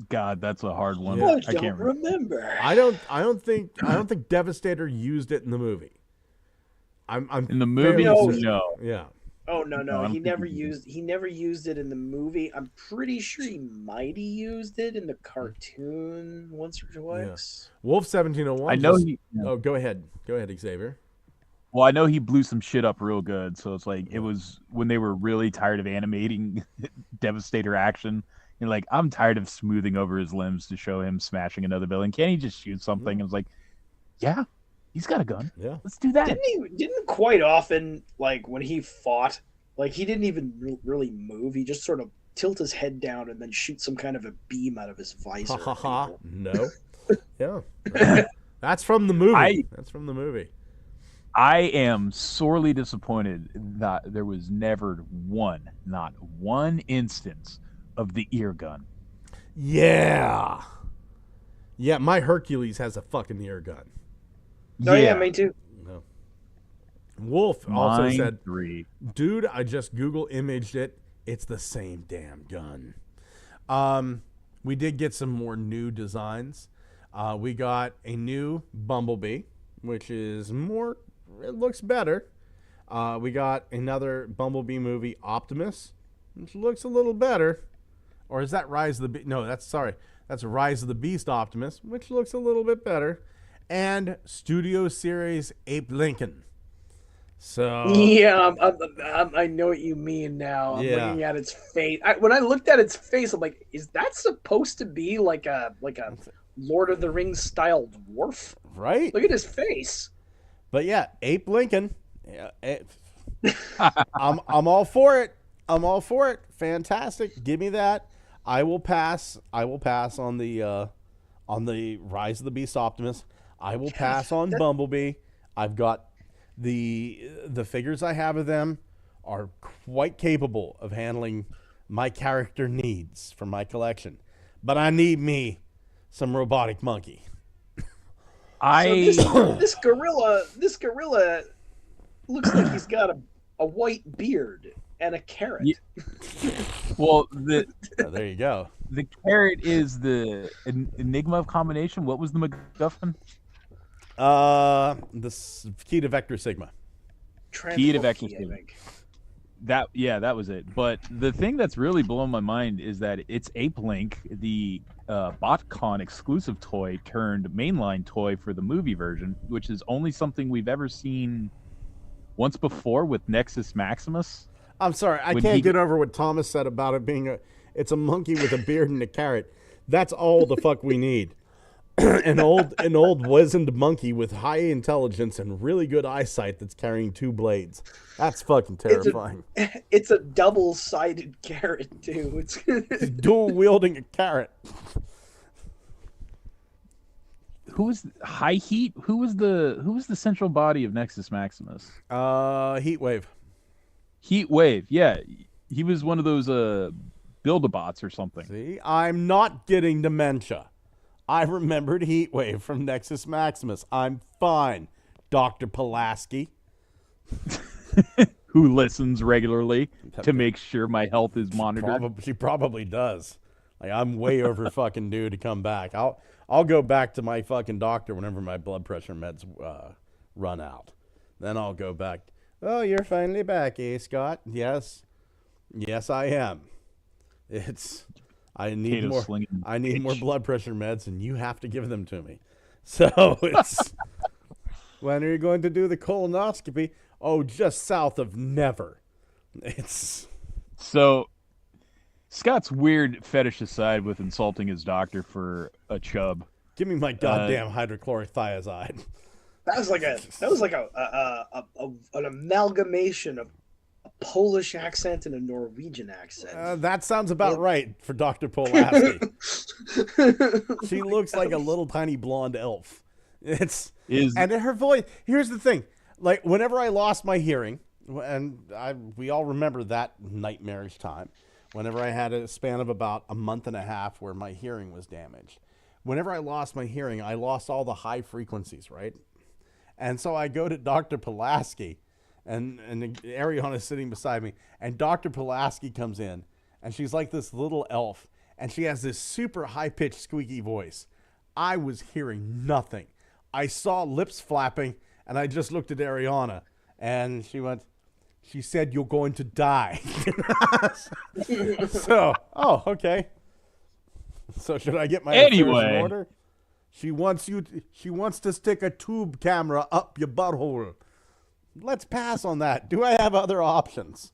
God, that's a hard one. Yeah. I can't remember. I don't think Devastator used it in the movie. I'm in the movie. No. Yeah. Oh no, he never he used it in the movie. I'm pretty sure he might have used it in the cartoon once or twice. Yeah. Wolf1701. I know he. Oh, go ahead, Xavier. Well, I know he blew some shit up real good, so it's like it was when they were really tired of animating Devastator action. You're like, I'm tired of smoothing over his limbs to show him smashing another villain. Can't he just shoot something? Yeah. I was like, yeah, he's got a gun. Yeah, let's do that. Didn't quite often, like when he fought, like he didn't even really move. He just sort of tilt his head down and then shoot some kind of a beam out of his visor. No. Yeah. That's from the movie. That's from the movie. I am sorely disappointed that there was never not one instance of the ear gun. Yeah. Yeah, my Hercules has a fucking ear gun. Oh, yeah, me too. No. Wolf also said, 3. Dude, I just Google imaged it. It's the same damn gun. We did get some more new designs. We got a new Bumblebee, which is more... It looks better. We got another Bumblebee movie, Optimus, which looks a little better. Or is that Rise of the Beast? No, that's Rise of the Beast Optimus, which looks a little bit better. And Studio Series Abe Lincoln. So Yeah, I know what you mean now. I'm Yeah. looking at its face. When I looked at its face, I'm like, is that supposed to be like a Lord of the Rings style dwarf? right? Look at his face. But yeah, Ape Lincoln. Yeah, I'm all for it. I'm all for it. Fantastic. Give me that. I will pass. I will pass on the Rise of the Beast Optimus. I will pass on Bumblebee. I've got the figures I have of them are quite capable of handling my character needs for my collection. But I need me some robotic monkey. So this gorilla looks like he's got a white beard and a carrot. Well, Oh, there you go. the carrot is the enigma of combination. What was the MacGuffin? The key to Vector Sigma. Key to Transport Vector key, I Sigma. think. That was it. But the thing that's really blowing my mind is that it's Ape Link, the BotCon exclusive toy turned mainline toy for the movie version, which is only something we've ever seen once before with Nexus Maximus. I'm sorry, I When can't he- get over what Thomas said about it being it's a monkey with a beard and a carrot. That's all the fuck we need. an old wizened monkey with high intelligence and really good eyesight that's carrying two blades. That's fucking terrifying. It's a double-sided carrot too. It's Dual wielding a carrot. Who was High Heat? Who was the central body of Nexus Maximus? Heatwave. Heat Wave. Yeah, he was one of those Build-A-Bots or something. See, I'm not getting dementia. I remembered Heatwave from Nexus Maximus. I'm fine, Dr. Pulaski. Who listens regularly to make sure my health is monitored. She probably does. Like, I'm way over fucking due to come back. I'll go back to my fucking doctor whenever my blood pressure meds run out. Then I'll go back. Oh, you're finally back, eh, Scott? Yes, I am. I need Potato more. slinging I need more bitch. blood pressure meds, and you have to give them to me. So it's. When are you going to do the colonoscopy? Oh, just south of never. It's. So, Scott's weird fetish aside with insulting his doctor for a chub. Give me my goddamn hydrochlorothiazide. That was like an amalgamation of a Polish accent and a Norwegian accent. That sounds about right for Dr. Pulaski. She looks like a little tiny blonde elf. And her voice. Here's the thing: like whenever I lost my hearing, and we all remember that nightmarish time. Whenever I had a span of about a month and a half where my hearing was damaged. Whenever I lost my hearing, I lost all the high frequencies, right? And so I go to Dr. Pulaski, and Ariana's sitting beside me, and Dr. Pulaski comes in, and she's like this little elf, and she has this super high-pitched squeaky voice. I was hearing nothing. I saw lips flapping, and I just looked at Ariana, and she said, "You're going to die." So, okay. So should I get my affairs in Anyway. order? She wants to stick a tube camera up your butthole. Let's pass on that. Do I have other options?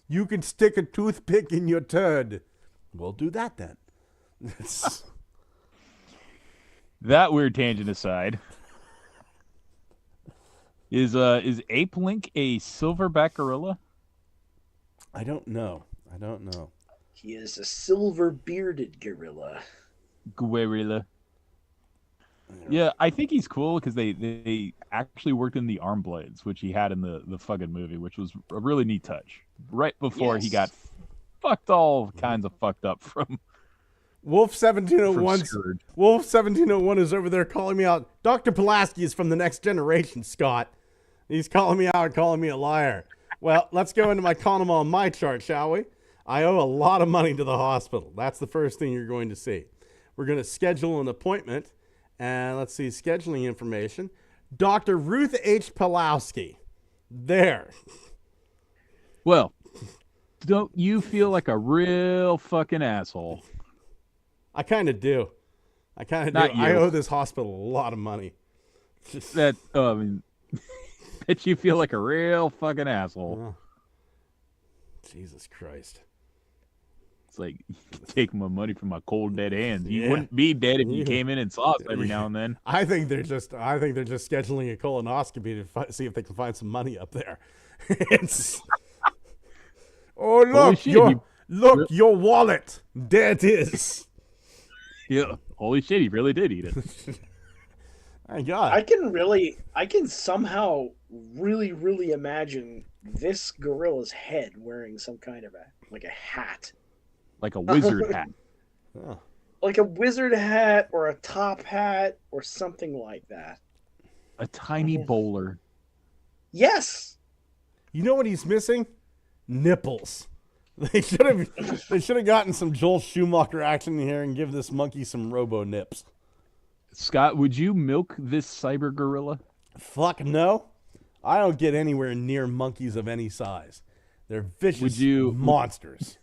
You can stick a toothpick in your turd. We'll do that then. That weird tangent aside, is Ape Link a silverback gorilla? I don't know. He is a silver-bearded gorilla. Gorilla. Yeah, I think he's cool because they actually worked in the arm blades, which he had in the fucking movie, which was a really neat touch. Right before he got fucked all kinds of fucked up from Wolf 1701. Scourge. Wolf 1701 is over there calling me out. Dr. Pulaski is from the next generation, Scott. He's calling me out, calling me a liar. Well, let's go into my column on my chart, shall we? I owe a lot of money to the hospital. That's the first thing you're going to see. We're going to schedule an appointment. And let's see, scheduling information. Dr. Ruth H. Pulowski. There. Well, don't you feel like a real fucking asshole? I kind of do. I kind of do. Not you. I owe this hospital a lot of money. That I mean, bet you feel like a real fucking asshole. Oh. Jesus Christ. It's like, take my money from my cold dead hands. You Yeah. wouldn't be dead if you Yeah. came in and saw us every now and then. I think they're just scheduling a colonoscopy to see if they can find some money up there. It's oh look, shit, your wallet. There it is. Yeah. Holy shit, he really did eat it. My God. I can somehow really imagine this gorilla's head wearing some kind of a hat. Like a wizard hat. Oh. Like a wizard hat or a top hat or something like that. A tiny bowler. Yes. You know what he's missing? Nipples. They should have gotten some Joel Schumacher action in here and give this monkey some robo nips. Scott, would you milk this cyber gorilla? Fuck no. I don't get anywhere near monkeys of any size. They're vicious monsters.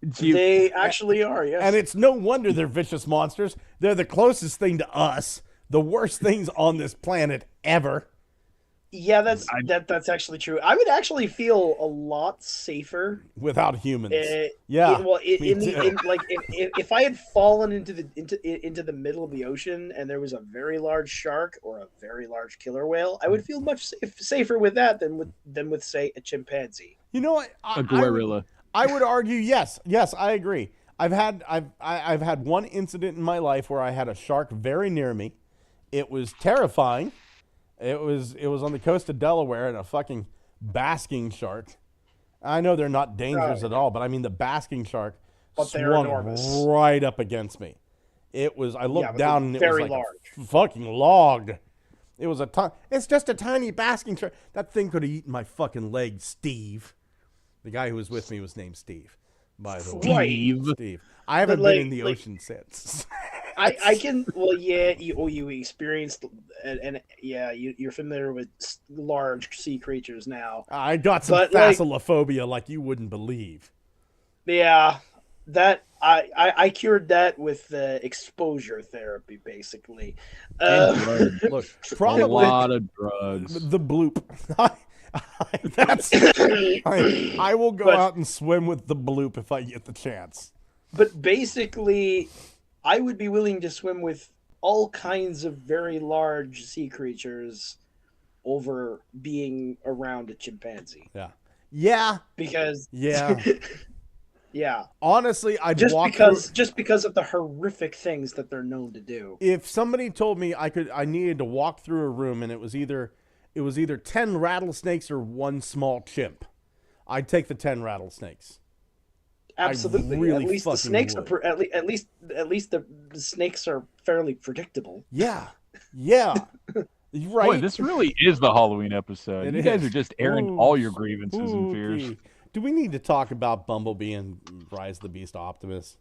They actually are, yes. And it's no wonder they're vicious monsters. They're the closest thing to us. The worst things on this planet ever. Yeah, that's actually true. I would actually feel a lot safer without humans. If I had fallen into the middle of the ocean and there was a very large shark or a very large killer whale, I would feel much safer with that than with say a chimpanzee. You know what? A gorilla. I would argue yes, I agree. I've had one incident in my life where I had a shark very near me. It was terrifying. It was on the coast of Delaware, and a fucking basking shark. I know they're not dangerous at all, but I mean the basking shark swung right up against me. It was. I looked down and it was like a fucking log. It was it's just a tiny basking shark. That thing could have eaten my fucking leg, Steve. The guy who was with me was named Steve. By the way, Steve. I haven't been in the ocean since. I can. Well, yeah. You experienced, and yeah, you're familiar with large sea creatures now. I got some thalassophobia like you wouldn't believe. Yeah, that I cured that with exposure therapy, basically. Look, probably a lot of drugs. The bloop. I will go out and swim with the bloop if I get the chance. But basically, I would be willing to swim with all kinds of very large sea creatures over being around a chimpanzee. Yeah. Because yeah. Honestly, just because of the horrific things that they're known to do. If somebody told me I needed to walk through a room and it was either 10 rattlesnakes or one small chimp, I'd take the 10 rattlesnakes. Absolutely. Really at least the snakes are at least the snakes are fairly predictable. Yeah. Right. Boy, this really is the Halloween episode. You guys are just airing all your grievances and fears. Do we need to talk about Bumblebee and Rise of the Beast Optimus?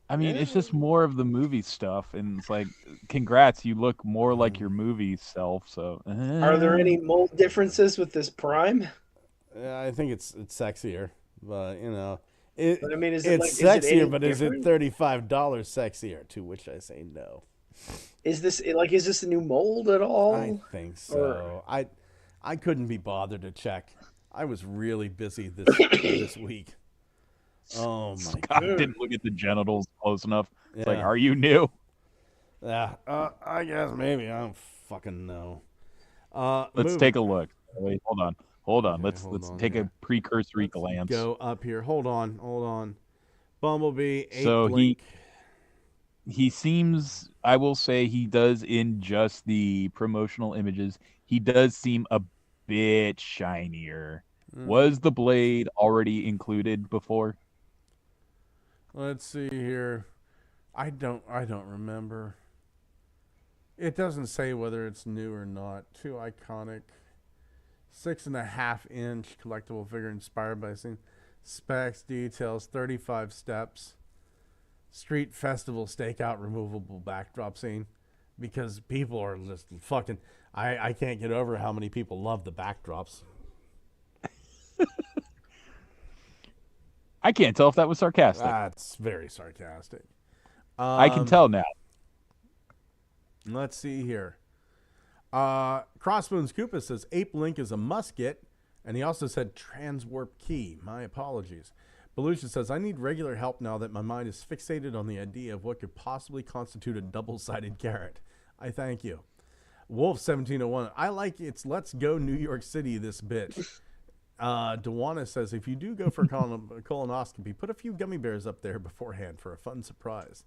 I mean, it's just more of the movie stuff, and it's like, congrats, you look more like your movie self. So, are there any mold differences with this Prime? I think it's sexier, but you know. But I mean, it's sexier, but is it $35 sexier? To which I say no. Is this a new mold at all? I think so. I couldn't be bothered to check. I was really busy this week. Oh my God! Didn't look at the genitals close enough. It's like, are you new? Yeah. I guess maybe. I don't fucking know. Let's take a look. Wait, hold on. Okay, let's take a precursory glance. Go up here. Hold on. Bumblebee. So he seems. I will say he does in just the promotional images. He does seem a bit shinier. Was the blade already included before? Let's see here. I don't remember. It doesn't say whether it's new or not. Too iconic. 6.5-inch collectible figure inspired by scene. Specs, details, 35 steps. Street festival stakeout removable backdrop scene. Because people are just fucking... I can't get over how many people love the backdrops. I can't tell if that was sarcastic. That's very sarcastic. I can tell now. Let's see here. Crossbones Koopa says Ape Link is a musket, and he also said transwarp key. My apologies. Belushi says, I need regular help now that my mind is fixated on the idea of what could possibly constitute a double-sided carrot. I thank you. Wolf1701, I like it's Let's Go New York City, this bitch. Dewana says, if you do go for a colonoscopy, put a few gummy bears up there beforehand for a fun surprise.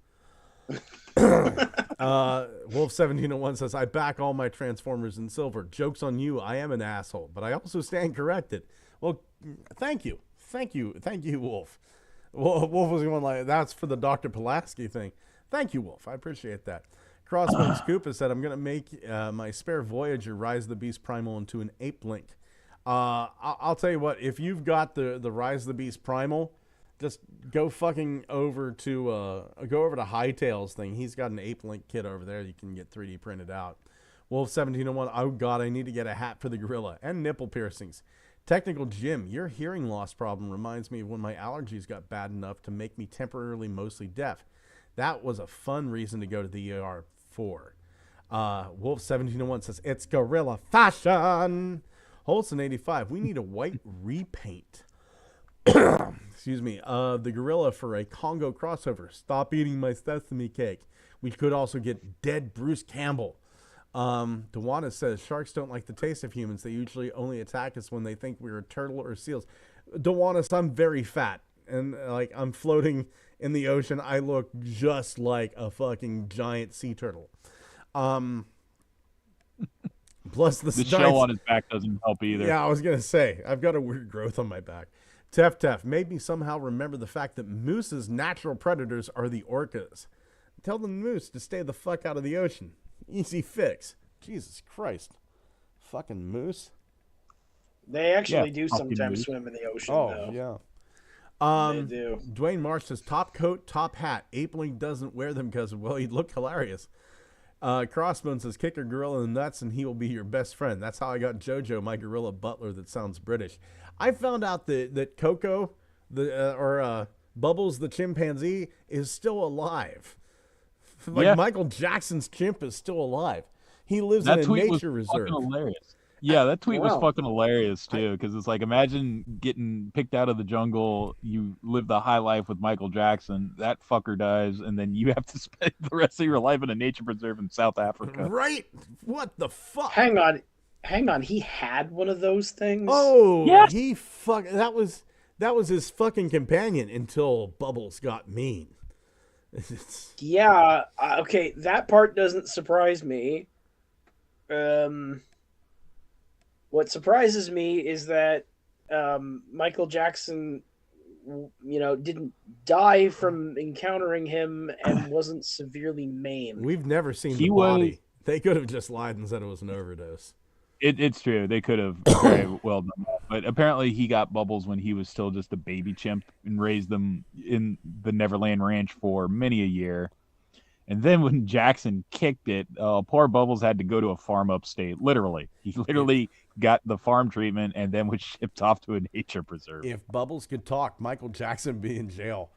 Wolf1701 says, I back all my Transformers in silver. Joke's on you, I am an asshole, but I also stand corrected. Well, thank you. Thank you, Wolf. Wolf was going like, that's for the Dr. Pulaski thing. Thank you, Wolf. I appreciate that. Crossbones Koopa said, I'm going to make my spare Voyager Rise of the Beast Primal into an Ape Link. I'll tell you what, if you've got the Rise of the Beast Primal, just go fucking over to Hightail's thing. He's got an Ape Link kit over there you can get 3D printed out. Wolf1701, oh god, I need to get a hat for the gorilla and nipple piercings. Technical Jim, your hearing loss problem reminds me of when my allergies got bad enough to make me temporarily mostly deaf. That was a fun reason to go to the ER for. Wolf1701 says, it's gorilla fashion. Holson85, we need a white repaint. Excuse me. The gorilla for a Congo crossover. Stop eating my sesame cake. We could also get dead Bruce Campbell. Dewana says, sharks don't like the taste of humans. They usually only attack us when they think we're a turtle or seals. Dewana, I'm very fat. And like I'm floating in the ocean. I look just like a fucking giant sea turtle. Plus the shell on his back doesn't help either. Yeah, I was going to say, I've got a weird growth on my back. Tef made me somehow remember the fact that moose's natural predators are the orcas. Tell the moose to stay the fuck out of the ocean. Easy fix. Jesus Christ. Fucking moose. They actually do sometimes swim in the ocean, though. Yeah. They do. Dwayne Marsh says, top coat, top hat. Ape Link doesn't wear them because, well, he'd look hilarious. Crossbones says, kick a gorilla in the nuts and he will be your best friend. That's how I got Jojo, my gorilla butler that sounds British. I found out that Coco, Bubbles the chimpanzee, is still alive. Michael Jackson's chimp is still alive. He lives in a nature reserve. Hilarious. Yeah, that tweet was fucking hilarious too, because it's like, imagine getting picked out of the jungle. You live the high life with Michael Jackson. That fucker dies, and then you have to spend the rest of your life in a nature preserve in South Africa. Right? What the fuck? Hang on. He had one of those things. Oh, yes. That was his fucking companion until Bubbles got mean. Yeah. Okay, that part doesn't surprise me. What surprises me is that Michael Jackson, didn't die from encountering him and wasn't severely maimed. We've never seen the body. They could have just lied and said it was an overdose. It's true. They could have very well done that. But apparently he got Bubbles when he was still just a baby chimp and raised them in the Neverland Ranch for many a year. And then when Jackson kicked it, poor Bubbles had to go to a farm upstate. Literally. He literally got the farm treatment and then was shipped off to a nature preserve. If Bubbles could talk, Michael Jackson would be in jail.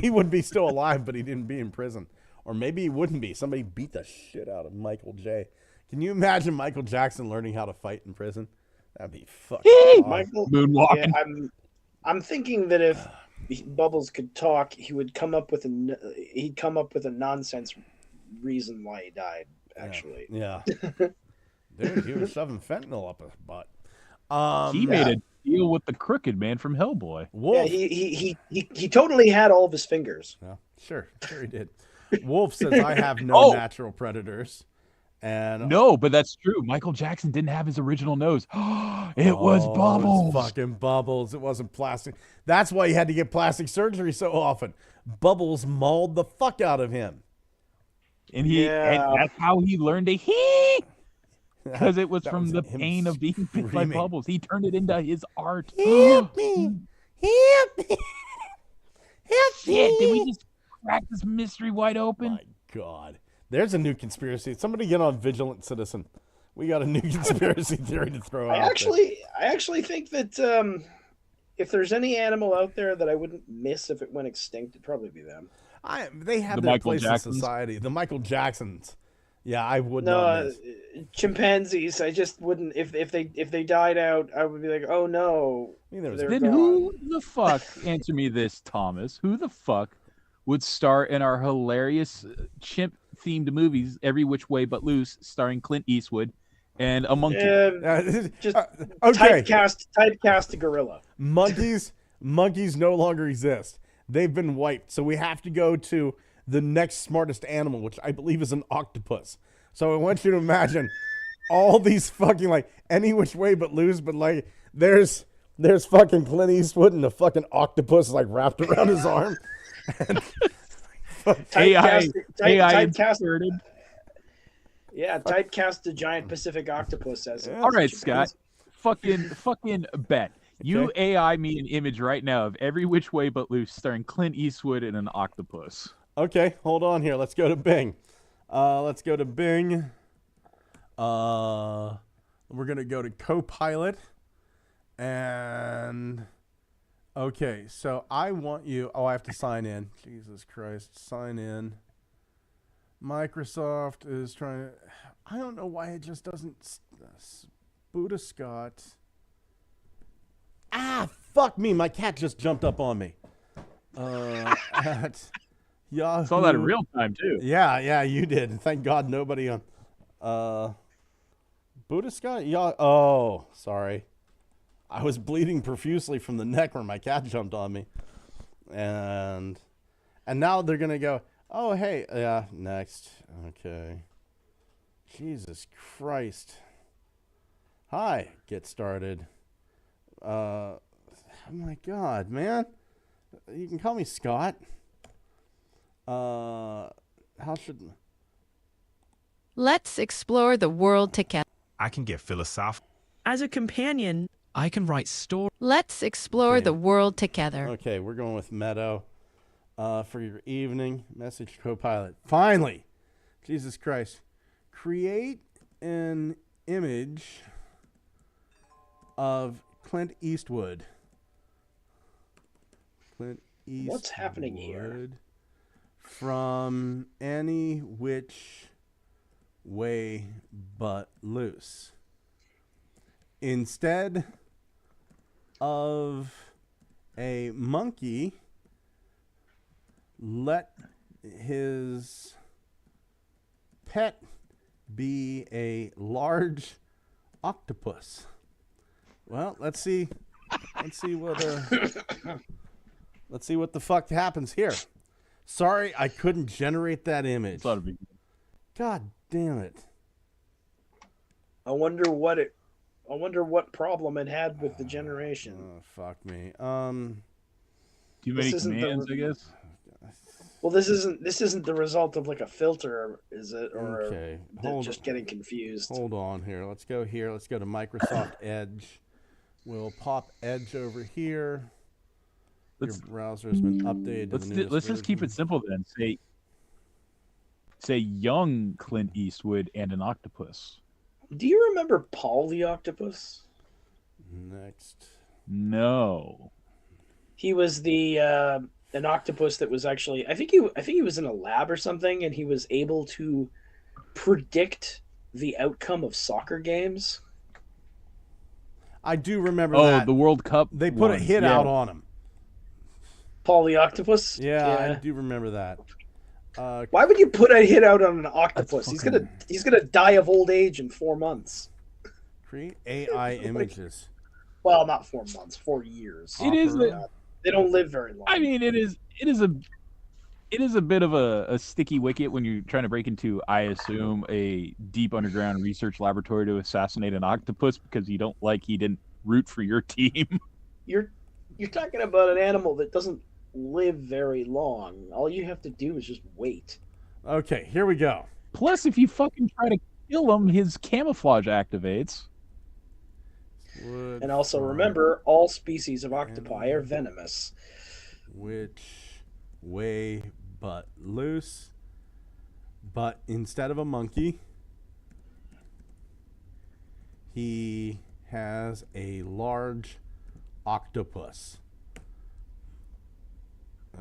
He would be still alive, but he didn't be in prison. Or maybe he wouldn't be. Somebody beat the shit out of Michael J. Can you imagine Michael Jackson learning how to fight in prison? That'd be fucking awesome. Michael, moonwalking. Yeah, I'm thinking that if Bubbles could talk, he'd come up with a nonsense reason why he died. Actually, yeah. Dude, he was shoving fentanyl up his butt. He made a deal with the crooked man from Hellboy. Wolf. Yeah, he totally had all of his fingers. Yeah, sure he did. Wolf says, I have no natural predators. And no, but that's true. Michael Jackson didn't have his original nose. It was Bubbles. It was fucking Bubbles. It wasn't plastic. That's why he had to get plastic surgery so often. Bubbles mauled the fuck out of him. And and that's how he learned to hee. Because it was from the pain of being bit by Bubbles. He turned it into his art. Help me. Help me. Help me. Did we just crack this mystery wide open? My God. There's a new conspiracy. Somebody get on Vigilant Citizen. We got a new conspiracy theory to throw out. I actually think that if there's any animal out there that I wouldn't miss if it went extinct, it'd probably be them. They have their place in society. The Michael Jacksons. Yeah, I would No, not miss. chimpanzees. I just wouldn't. If they died out, I would be like, oh no, I mean, there was they're Then gone. who the fuck, answer me this, Thomas, who the fuck would star in our hilarious chimp-themed movies, Every Which Way But Loose, starring Clint Eastwood and a monkey? Just okay. typecast a gorilla. Monkeys no longer exist. They've been wiped. So we have to go to the next smartest animal, which I believe is an octopus. So I want you to imagine all these fucking, like, Any Which Way But Loose, but like there's fucking Clint Eastwood and a fucking octopus like wrapped around his arm. AI Typecast. inserted. Yeah, typecast a giant Pacific octopus as. Yeah. All right, Scott. Fucking bet. You AI me an image right now of Every Which Way But Loose starring Clint Eastwood and an octopus. Okay, hold on here. Let's go to Bing. We're gonna go to Copilot, and okay. So I want you. Oh, I have to sign in. Jesus Christ, sign in. Microsoft is trying to. I don't know why it just doesn't. Buddha Scott. Ah, fuck me! My cat just jumped up on me. At Yahoo. Saw that in real time too. Yeah, you did. Thank God nobody on. Buddha Scott? Yeah. Oh, sorry. I was bleeding profusely from the neck where my cat jumped on me, and now they're gonna go. Oh, hey, yeah, next. Okay. Jesus Christ. Hi, get started. Oh my God, man. You can call me Scott. How should... Let's explore the world together. I can get philosophical. As a companion, I can write stories. Let's explore the world together. Okay, we're going with Meadow. For your evening, message Copilot. Finally! Jesus Christ. Create an image of Clint Eastwood. Clint Eastwood. What's happening here? From Any Which Way But Loose. Instead of a monkey, let his pet be a large octopus. Well, let's see what the fuck happens here. Sorry, I couldn't generate that image. God damn it. I wonder what problem it had with the generation. Oh, fuck me. Too many commands, I guess. Well, this isn't the result of like a filter, is it? Or okay. just getting confused. Hold on here. Let's go here. Let's go to Microsoft Edge. We'll pop Edge over here. Your browser has been updated. Let's just keep it simple then. Say young Clint Eastwood and an octopus. Do you remember Paul the Octopus? Next. No. He was the an octopus that was actually I think he was in a lab or something, and he was able to predict the outcome of soccer games. I do remember that. Oh, the World Cup. They put a hit out on him. Paul the Octopus? Yeah, I do remember that. Why would you put a hit out on an octopus? He's gonna die of old age in 4 months. Create AI images. Well, not 4 months, 4 years. It is. They don't live very long. I mean, it is a bit of a sticky wicket when you're trying to break into, I assume, a deep underground research laboratory to assassinate an octopus because you don't like he didn't root for your team. You're talking about an animal that doesn't live very long. All you have to do is just wait. Okay, here we go. Plus, if you fucking try to kill him, his camouflage activates. And also remember, all species of octopi are venomous. Which way but loose? But instead of a monkey, he has a large octopus.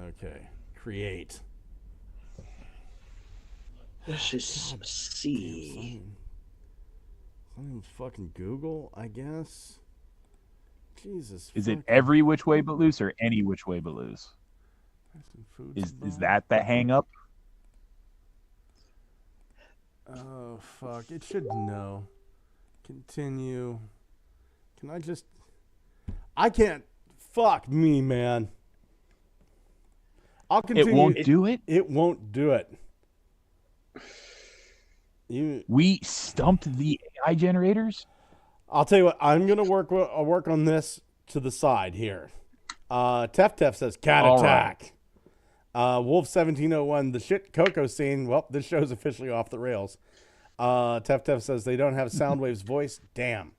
Okay, create. Let's just see. Something fucking Google, I guess. Jesus. Is it every which way but loose or any which way but loose? Is that the hang up? Oh, fuck. It should know. Continue. Can I just... I can't... Fuck me, man. I'll continue. It won't do it? It won't do it. We stumped the AI generators? I'll tell you what. I'm going to work on this to the side here. Tef says, cat All attack. Wolf 1701, the shit Coco scene. Well, this show's officially off the rails. Tef says they don't have Soundwave's voice. Damn.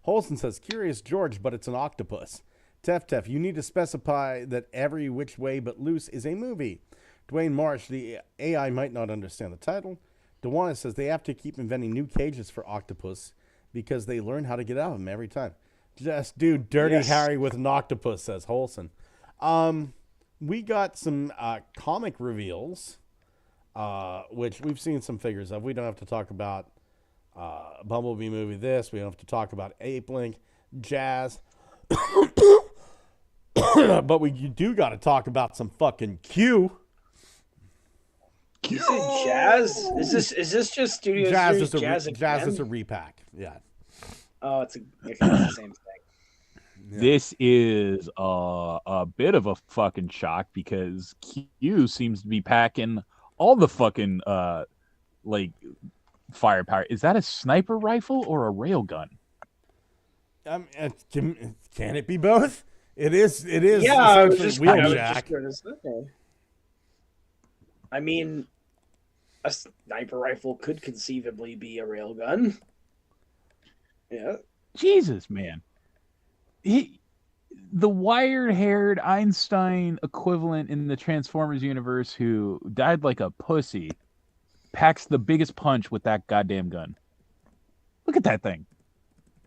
Holson says, curious George, but it's an octopus. Tef, you need to specify that Every Which Way But Loose is a movie. Dwayne Marsh, the AI might not understand the title. Dewana says they have to keep inventing new cages for octopus because they learn how to get out of them every time. Just do Dirty Harry with an octopus, says Holson. We got some comic reveals, which we've seen some figures of. We don't have to talk about Bumblebee movie this. We don't have to talk about Ape Link, Jazz. But we do got to talk about some fucking Q. You said Jazz? Is this just Studio Jazz Series? Jazz is a repack. Yeah. Oh, it's the same thing. Yeah. This is a bit of a fucking shock because Q seems to be packing all the fucking like firepower. Is that a sniper rifle or a railgun? Can it be both? It is. Yeah, I was just Wheeljack. going to say. I mean, a sniper rifle could conceivably be a railgun. Yeah. Jesus, man. The wired-haired Einstein equivalent in the Transformers universe who died like a pussy packs the biggest punch with that goddamn gun. Look at that thing.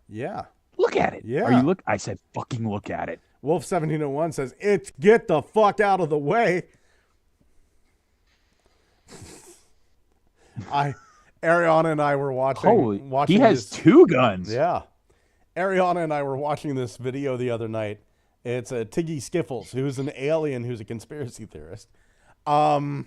Yeah. Look at it. Yeah. Are you look? I said fucking look at it. Wolf 1701 says, "It's get the fuck out of the way." Ariana and I were watching. He has two guns. Yeah. Ariana and I were watching this video the other night. It's a Tiggy Skiffles, who's an alien who's a conspiracy theorist. And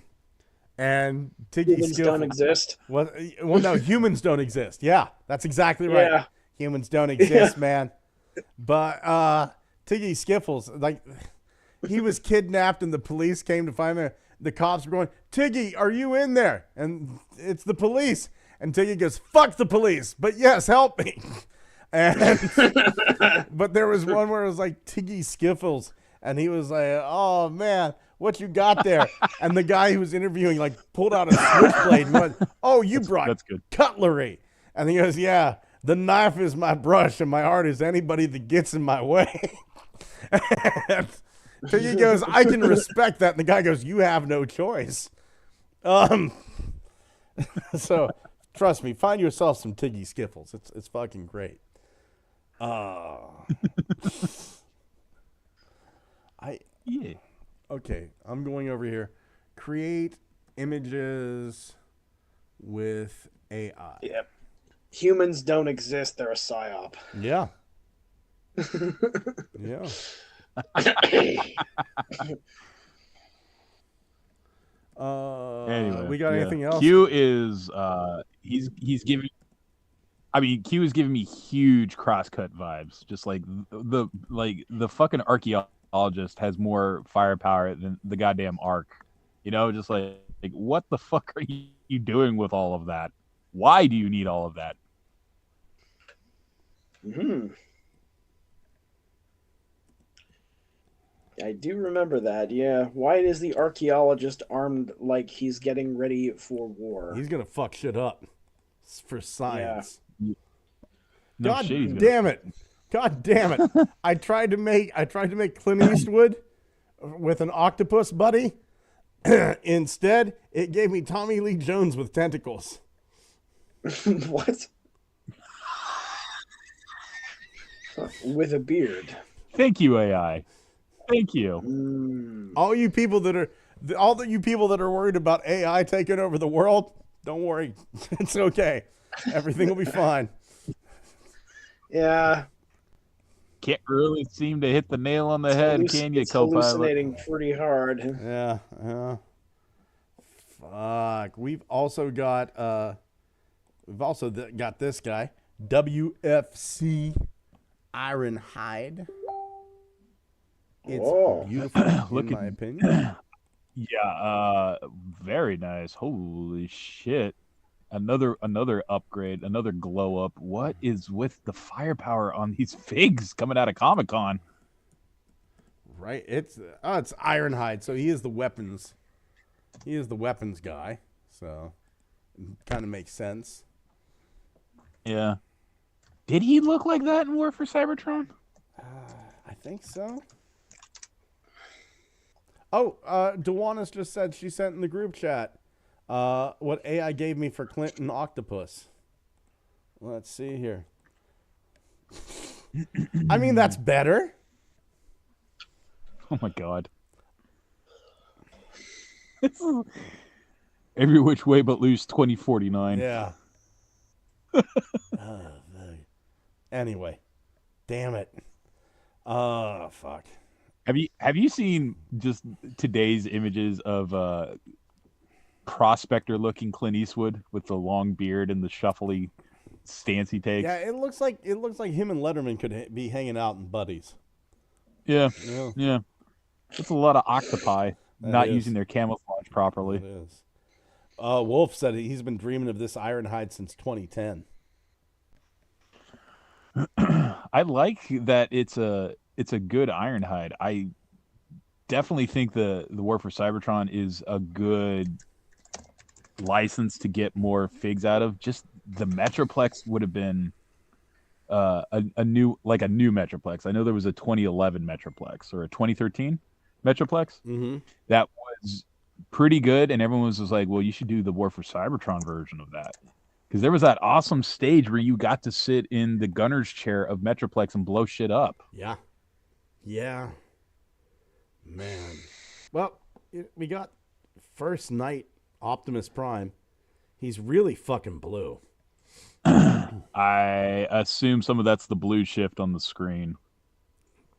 Tiggy Humans Skiffles don't exist. Well, no, humans don't exist. Yeah, that's exactly right. Yeah. Humans don't exist, man. But Tiggy Skiffles, like, he was kidnapped and the police came to find him. The cops were going, "Tiggy, are you in there?" And it's the police. And Tiggy goes, "Fuck the police, but yes, help me." And but there was one where it was like Tiggy Skiffles, and he was like, "Oh man, what you got there?" And the guy who was interviewing like pulled out a switchblade and went, "Oh, you brought that's good. cutlery." And he goes, "Yeah, the knife is my brush, and my heart is anybody that gets in my way." And Tiggy goes, "I can respect that." And the guy goes, "You have no choice." So trust me, find yourself some Tiggy Skiffles. It's fucking great. Okay, I'm going over here. Create images with AI. Yep. Humans don't exist. They're a psyop. Yeah. Yeah. Anyway, we got anything else? Q is he's giving. I mean, Q is giving me huge crosscut vibes. Just like the fucking archaeologist has more firepower than the goddamn Ark. You know, just like what the fuck are you doing with all of that? Why do you need all of that? I do remember that, yeah. Why is the archaeologist armed like he's getting ready for war? He's gonna fuck shit up for science. No God shit, damn it! God damn it! I tried to make Clint Eastwood with an octopus buddy. Instead, it gave me Tommy Lee Jones with tentacles. What? With a beard. Thank you, AI. Thank you. All you people that are worried about AI taking over the world, Don't worry. It's okay. Everything will be fine. Yeah. Can't really seem to hit the nail on the head, can you, It's co-pilot? hallucinating pretty hard. Yeah. Fuck. We've also got got this guy, WFC Ironhide. It's beautiful in my opinion. Yeah, very nice. Holy shit. Another upgrade, another glow up. What is with the firepower on these figs coming out of Comic-Con? Right? It's Ironhide, so he is the weapons. He is the weapons guy. So it kind of makes sense. Yeah. Did he look like that in War for Cybertron? I think so. Oh, Dewanis just said she sent in the group chat what AI gave me for Clinton Octopus. Let's see here. I mean, that's better. Oh my god. Every which way but loose 2049. Yeah. Anyway, damn it. Oh, fuck. Have you seen just today's images of prospector looking Clint Eastwood with the long beard and the shuffly stance he takes? Yeah, it looks like him and Letterman could be hanging out in buddies. Yeah. It's a lot of octopi not using their camouflage properly. It is. Wolf said he's been dreaming of this Ironhide since 2010. I like that it's a good Ironhide. I definitely think the War for Cybertron is a good license to get more figs out of. Just the Metroplex would have been a new Metroplex. I know there was a 2011 Metroplex or a 2013 Metroplex that was pretty good, and everyone was just like, "Well, you should do the War for Cybertron version of that." Because there was that awesome stage where you got to sit in the gunner's chair of Metroplex and blow shit up. Yeah. Man. Well, we got first night Optimus Prime. He's really fucking blue. I assume some of that's the blue shift on the screen.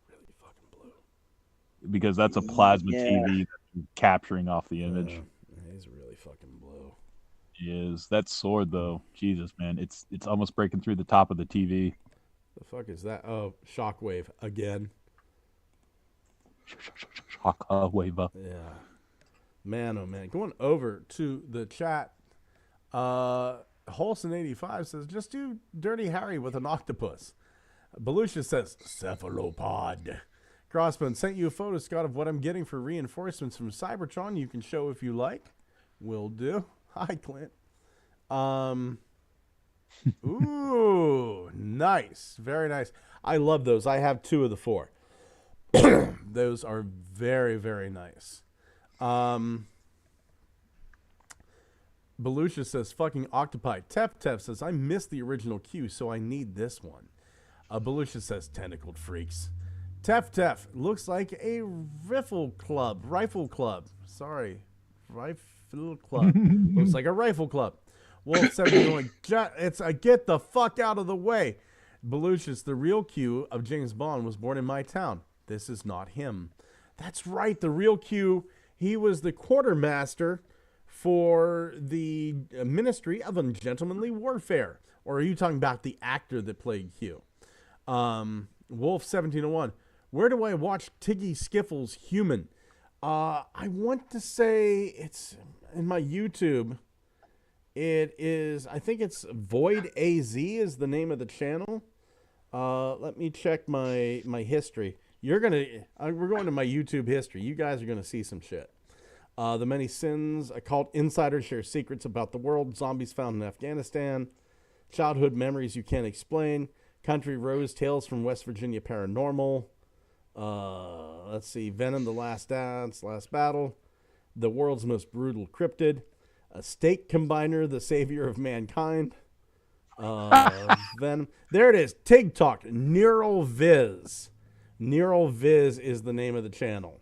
Really fucking blue. Because that's a plasma TV that's capturing off the image. He's really fucking blue. He is. That sword, though, Jesus, man, it's almost breaking through the top of the TV. The fuck is that? Oh, Shockwave again. Shockwave. Yeah. Man, oh man. Going over to the chat, Holson85 says, just do Dirty Harry with an octopus. Belushi says, cephalopod. Crossbone sent you a photo, Scott, of what I'm getting for reinforcements from Cybertron. You can show if you like. Will do. Hi, Clint. Ooh, nice. Very nice. I love those. I have 2 of the 4. Those are very, very nice. Belushi says, fucking octopi. Tef says, I missed the original Q, so I need this one. Belushi says, tentacled freaks. Tef, looks like a rifle club. Sorry. Rifle club. Looks like a rifle club. Wolf 71, it's a get the fuck out of the way. Belushi, the real Q of James Bond was born in my town. This is not him. That's right, the real Q. He was the quartermaster for the Ministry of Ungentlemanly Warfare. Or are you talking about the actor that played Q? Wolf 1701. Where do I watch Tiggy Skiffle's Human? I want to say it's in my YouTube. It is, I think it's Void AZ is the name of the channel. Let me check my history. We're going to my YouTube history. You guys are going to see some shit. The Many Sins, Occult Insiders Share Secrets About the World, Zombies Found in Afghanistan, Childhood Memories You Can't Explain, Country Rose, Tales from West Virginia Paranormal, let's see, Venom, The Last Dance, Last Battle, The World's Most Brutal Cryptid, A Steak Combiner, The Savior of Mankind, Venom. There it is, Tig Talk, Neural Viz. Neural Viz is the name of the channel.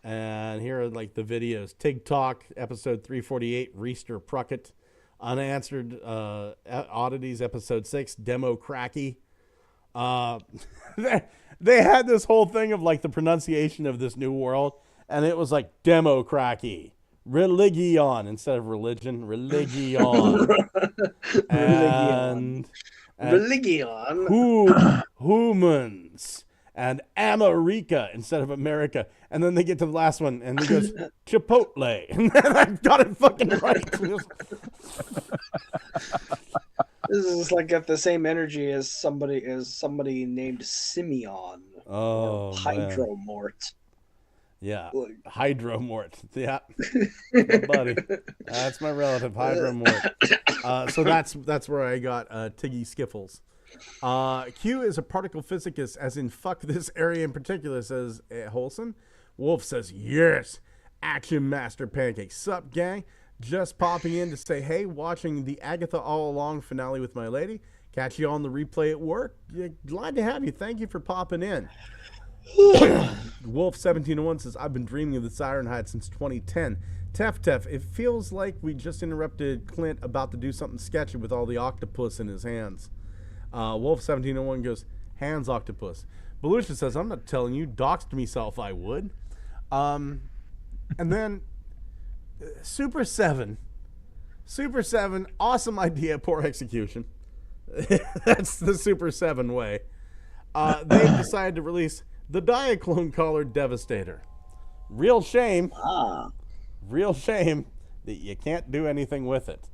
And here are like the videos. Tig Talk, episode 348, Reister Pruckett. Unanswered Oddities episode 6, Demo Cracky. They had this whole thing of like the pronunciation of this new world, and it was like Demo Cracky. Religion instead of religion. Religion. and Religion. Humans. And America instead of America. And then they get to the last one, and he goes, Chipotle. And then I got it fucking right. This is like got the same energy as somebody named Simeon. Oh, or Hydromort. Yeah, Hydromort. Yeah, my buddy. That's my relative, Hydromort. So that's where I got Tiggy Skiffles. Q is a particle physicist, as in fuck this area in particular, says Holson. Wolf says, yes, Action Master Pancake. Sup, gang? Just popping in to say, hey, watching the Agatha All Along finale with my lady. Catch you on the replay at work. Yeah, glad to have you. Thank you for popping in. Wolf1701 says, I've been dreaming of the Siren Hide since 2010. Tef, it feels like we just interrupted Clint about to do something sketchy with all the octopus in his hands. Wolf1701 goes, hands octopus. Belushi says, I'm not telling you, doxed myself I would. And then Super 7, awesome idea, poor execution. That's the Super 7 way. They've decided to release the Diaclone Collar Devastator. Real shame that you can't do anything with it.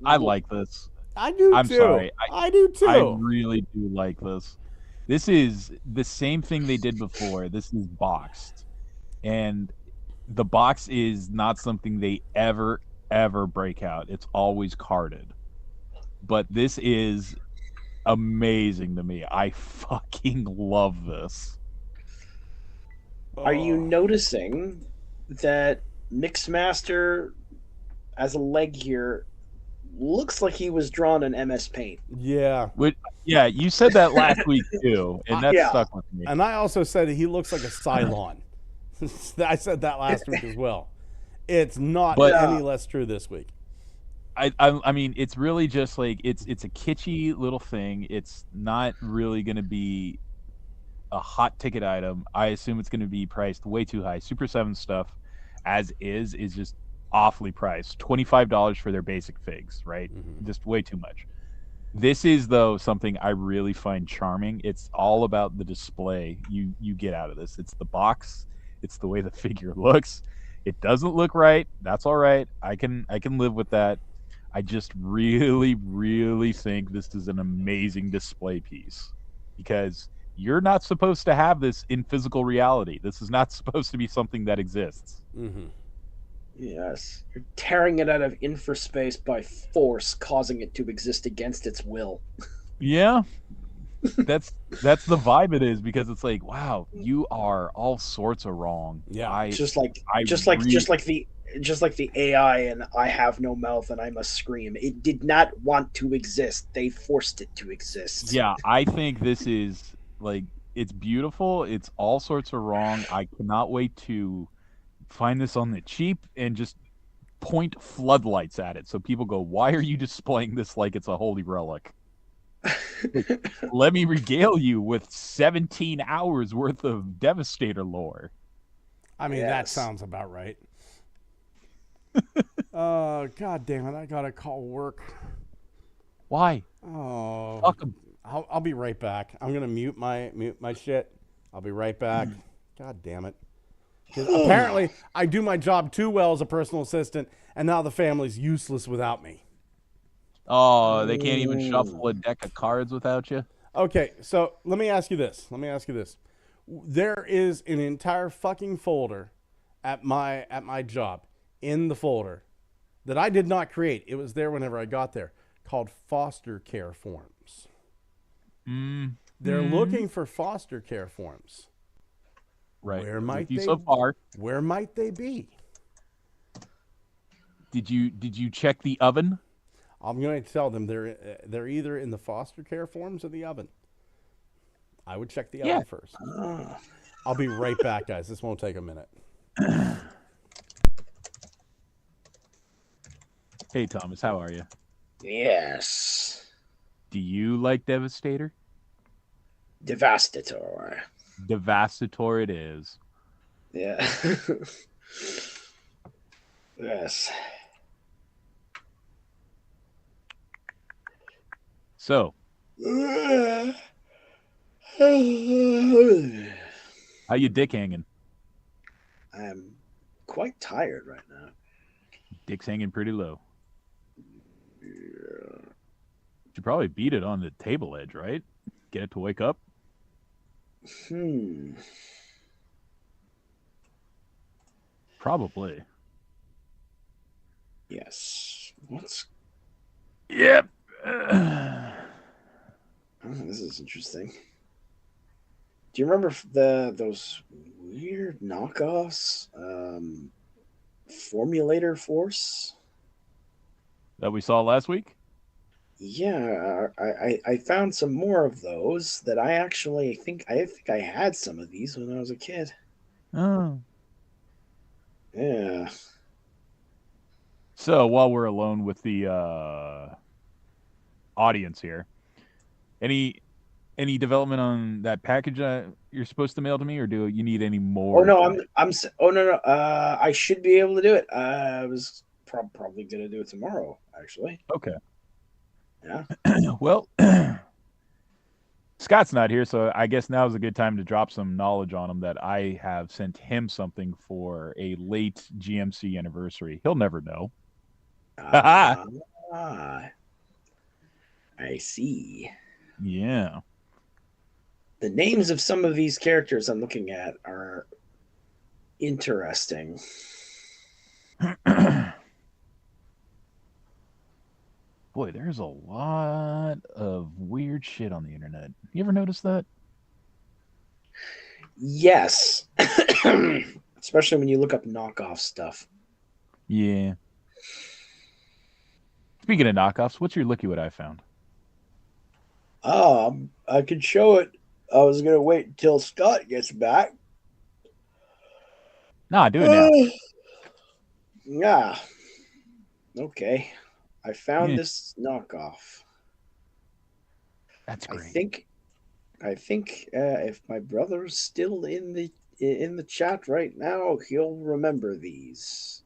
I like this. I do too. I'm sorry. I do too. I really do like this. This is the same thing they did before. This is boxed. And the box is not something they ever break out. It's always carded. But this is amazing to me. I fucking love this. Are you noticing that Mixmaster as a leg here looks like he was drawn in MS Paint? Yeah. Yeah, you said that last week too, and that stuck with me. And I also said he looks like a Cylon. I said that last week as well. It's not any less true this week. I mean, it's really just like it's a kitschy little thing. It's not really going to be a hot ticket item. I assume it's going to be priced way too high. Super 7 stuff, as is just awfully priced. $25 for their basic figs, right? Mm-hmm. Just way too much. This is, though, something I really find charming. It's all about the display you get out of this. It's the box. It's the way the figure looks. It doesn't look right. That's all right. I can live with that. I just really, really think this is an amazing display piece, because you're not supposed to have this in physical reality. This is not supposed to be something that exists. Mm-hmm. Yes. You're tearing it out of infraspace by force, causing it to exist against its will. Yeah. That's the vibe it is, because it's like, wow, you are all sorts of wrong. Yeah. Just like the AI and I have no mouth and I must scream. It did not want to exist. They forced it to exist. Yeah, I think this is like, it's beautiful. It's all sorts of wrong. I cannot wait to find this on the cheap and just point floodlights at it so people go, why are you displaying this like it's a holy relic? Let me regale you with 17 hours worth of Devastator lore. I mean, that sounds about right. God damn it, I gotta call work. Why? Oh, fuck 'em. I'll be right back. I'm gonna mute my shit. I'll be right back. God damn it. Apparently, I do my job too well as a personal assistant, and now the family's useless without me. Oh, they can't even shuffle a deck of cards without you? Okay, so let me ask you this. There is an entire fucking folder at my job, in the folder, that I did not create. It was there whenever I got there, called foster care forms. They're looking for foster care forms. Right. Where might they be? Did you check the oven? I'm going to tell them they're either in the foster care forms or the oven. I would check the oven first. I'll be right back, guys. This won't take a minute. Hey, Thomas, how are you? Yes. Do you like Devastator? Devastator. Devastator it is. Yeah. Yes. So, how you dick hanging? I'm quite tired right now. Dick's hanging pretty low. Should probably beat it on the table edge, right? Get it to wake up. Probably. Yes. What's... Yep. Oh, this is interesting. Do you remember those weird knockoffs? Formulator Force? That we saw last week? Yeah, I found some more of those that I think I had some of these when I was a kid. Oh. Yeah. So while we're alone with the audience here, any development on that package you're supposed to mail to me, or do you need any more? Oh no, oh no. I should be able to do it. I was probably gonna do it tomorrow, actually. Okay. Yeah. Well, Scott's not here, so I guess now is a good time to drop some knowledge on him that I have sent him something for a late GMC anniversary. He'll never know. I see. Yeah. The names of some of these characters I'm looking at are interesting. Boy, there's a lot of weird shit on the internet. You ever notice that? Yes. Especially when you look up knockoff stuff. Yeah. Speaking of knockoffs, what's your looky what I found? I could show it. I was gonna wait until Scott gets back. Nah, do it now. Yeah. Okay. I found Yeah. this knockoff. That's great. I think if my brother's still in the chat right now, he'll remember these.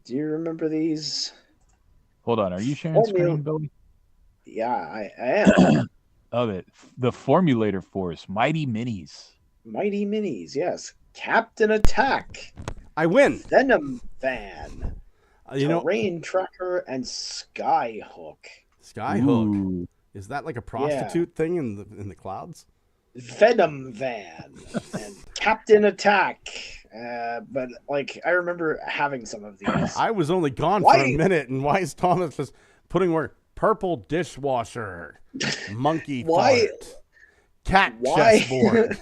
Do you remember these? Hold on, are you sharing screen, Billy? Yeah, I am. Oh, the Formulator Force, Mighty Minis. Mighty Minis, yes. Captain Attack. I win. Venom Van. Terrain Tracker and Skyhook. Skyhook. Ooh. Is that like a prostitute thing in the clouds? Venom Van and Captain Attack. But like I remember having some of these. I was only gone for a minute, and why is Thomas just putting where purple dishwasher, monkey fart, cat chessboard?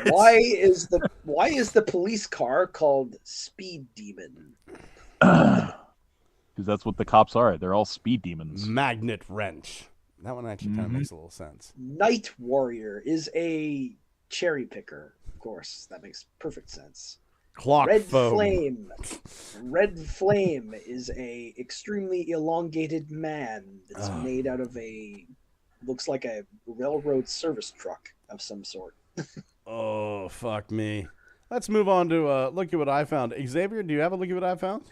Why is the police car called Speed Demon? Because that's what the cops are. They're all speed demons. Magnet wrench. That one actually kind of makes a little sense. Night Warrior is a cherry picker. Of course, that makes perfect sense. Clock foam. Red Flame is a extremely elongated man that's made out of looks like a railroad service truck of some sort. Oh, fuck me. Let's move on to look at what I found. Xavier, do you have a look at what I found?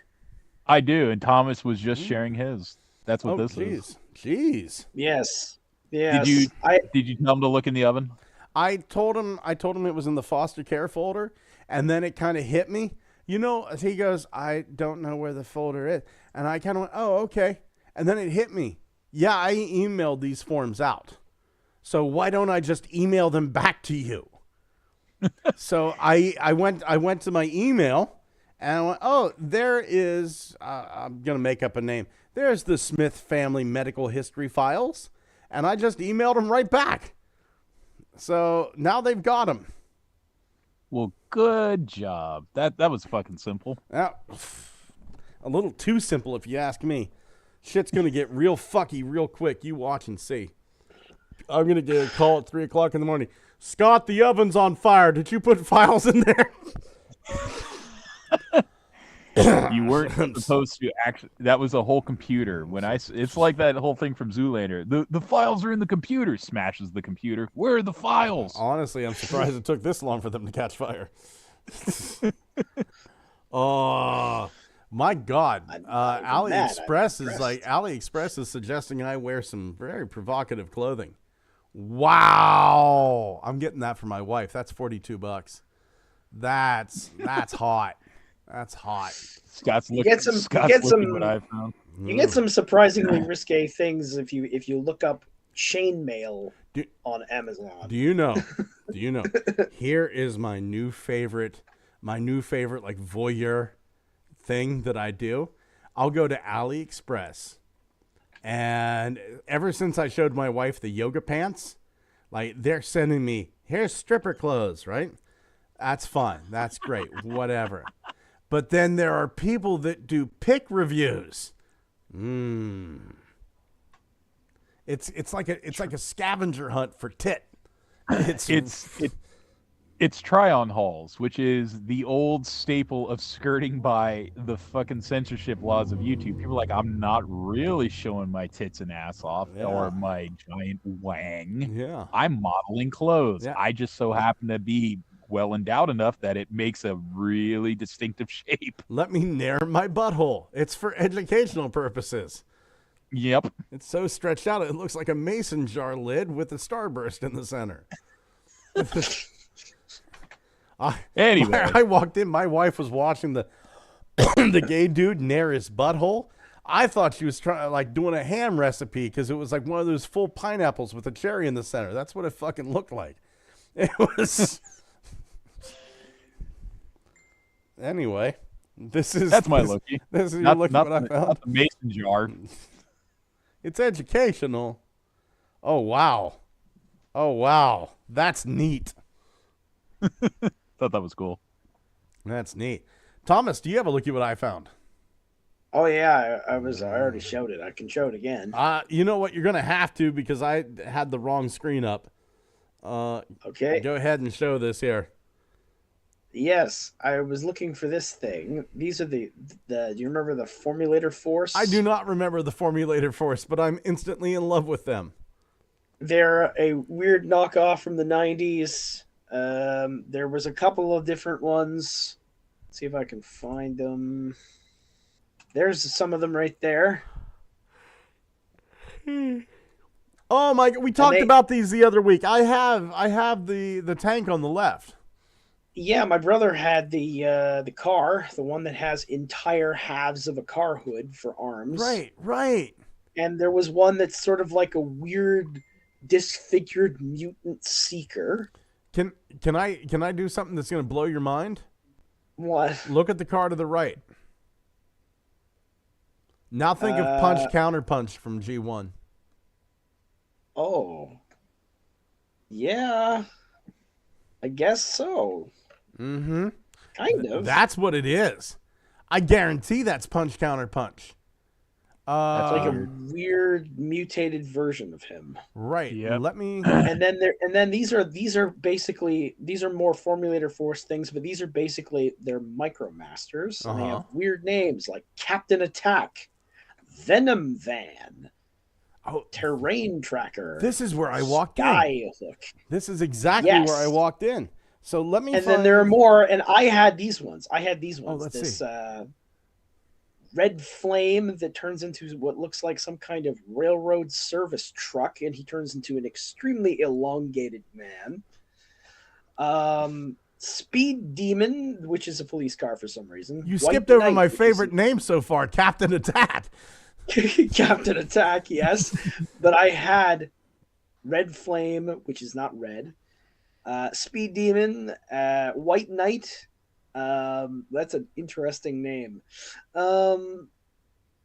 I do, and Thomas was just sharing his. That's what this is. Jeez. Yes. Did you tell him to look in the oven? I told him it was in the foster care folder, and then it kind of hit me. He goes, I don't know where the folder is. And I kind of went, oh, okay. And then it hit me. Yeah, I emailed these forms out. So why don't I just email them back to you? So I went to my email, and I went, oh, there is, I'm going to make up a name. There's the Smith Family Medical History Files. And I just emailed them right back. So now they've got them. Well, good job. That was fucking simple. Yeah, a little too simple if you ask me. Shit's going to get real fucky real quick. You watch and see. I'm going to get a call at 3 o'clock in the morning. Scott, the oven's on fire. Did you put files in there? You weren't supposed to actually. That was a whole computer. It's like that whole thing from Zoolander. The files are in the computer. Smashes the computer. Where are the files? Honestly, I'm surprised it took this long for them to catch fire. Oh my God! AliExpress is suggesting I wear some very provocative clothing. Wow! I'm getting that for my wife. That's $42. That's hot. That's hot. Scott's You looking. get some- Scott's you get looking some- what I found. You get some surprisingly risque things if you look up chainmail on Amazon. Do you know? Here is my new favorite like voyeur thing that I do. I'll go to AliExpress, and ever since I showed my wife the yoga pants, like they're sending me, here's stripper clothes, right? That's fine. That's great. Whatever. But then there are people that do pic reviews. It's like a scavenger hunt for tit. It's try-on hauls, which is the old staple of skirting by the fucking censorship laws of YouTube. People are like, I'm not really showing my tits and ass off or my giant wang. Yeah. I'm modeling clothes. Yeah. I just so happen to be well endowed enough that it makes a really distinctive shape. Let me narrow my butthole. It's for educational purposes. Yep. It's so stretched out, it looks like a mason jar lid with a starburst in the center. Anyway. I walked in, my wife was watching the the gay dude narrow his butthole. I thought she was doing a ham recipe because it was like one of those full pineapples with a cherry in the center. That's what it fucking looked like. It was... Anyway, that's my Loki. This is not what I found. Not the mason jar. It's educational. Oh wow, that's neat. Thought that was cool. That's neat. Thomas, do you have a look at what I found? Oh yeah, I already showed it. I can show it again. You know what? You're gonna have to because I had the wrong screen up. Okay. Go ahead and show this here. Yes, I was looking for this thing. These are the do you remember the Formulator Force? I do not remember the Formulator Force, but I'm instantly in love with them. They're a weird knockoff from the 90s. There was a couple of different ones. Let's see if I can find them. There's some of them right there. Oh my! We talked about these the other week. I have the tank on the left. Yeah, my brother had the car, the one that has entire halves of a car hood for arms. Right. And there was one that's sort of like a weird, disfigured mutant seeker. Can I do something that's going to blow your mind? What? Look at the car to the right. Now think of Punch Counterpunch from G1. Oh. Yeah. I guess so. Mm-hmm. Kind of. That's what it is. I guarantee that's Punch Counterpunch. That's like a weird mutated version of him. Right. Yep. Let me. And then these are basically more Formulator Force things, but these are basically they're Micromasters. And they have weird names like Captain Attack, Venom Van, Terrain Tracker. This is where I walked in. Skyhook. This is exactly where I walked in. So let me. Then there are more, and I had these ones. Let's see. Red Flame that turns into what looks like some kind of railroad service truck, and he turns into an extremely elongated man. Speed Demon, which is a police car for some reason. You skipped over my favorite name so far, Captain Attack. Captain Attack, yes. But I had Red Flame, which is not red. Speed Demon, White Knight. That's an interesting name.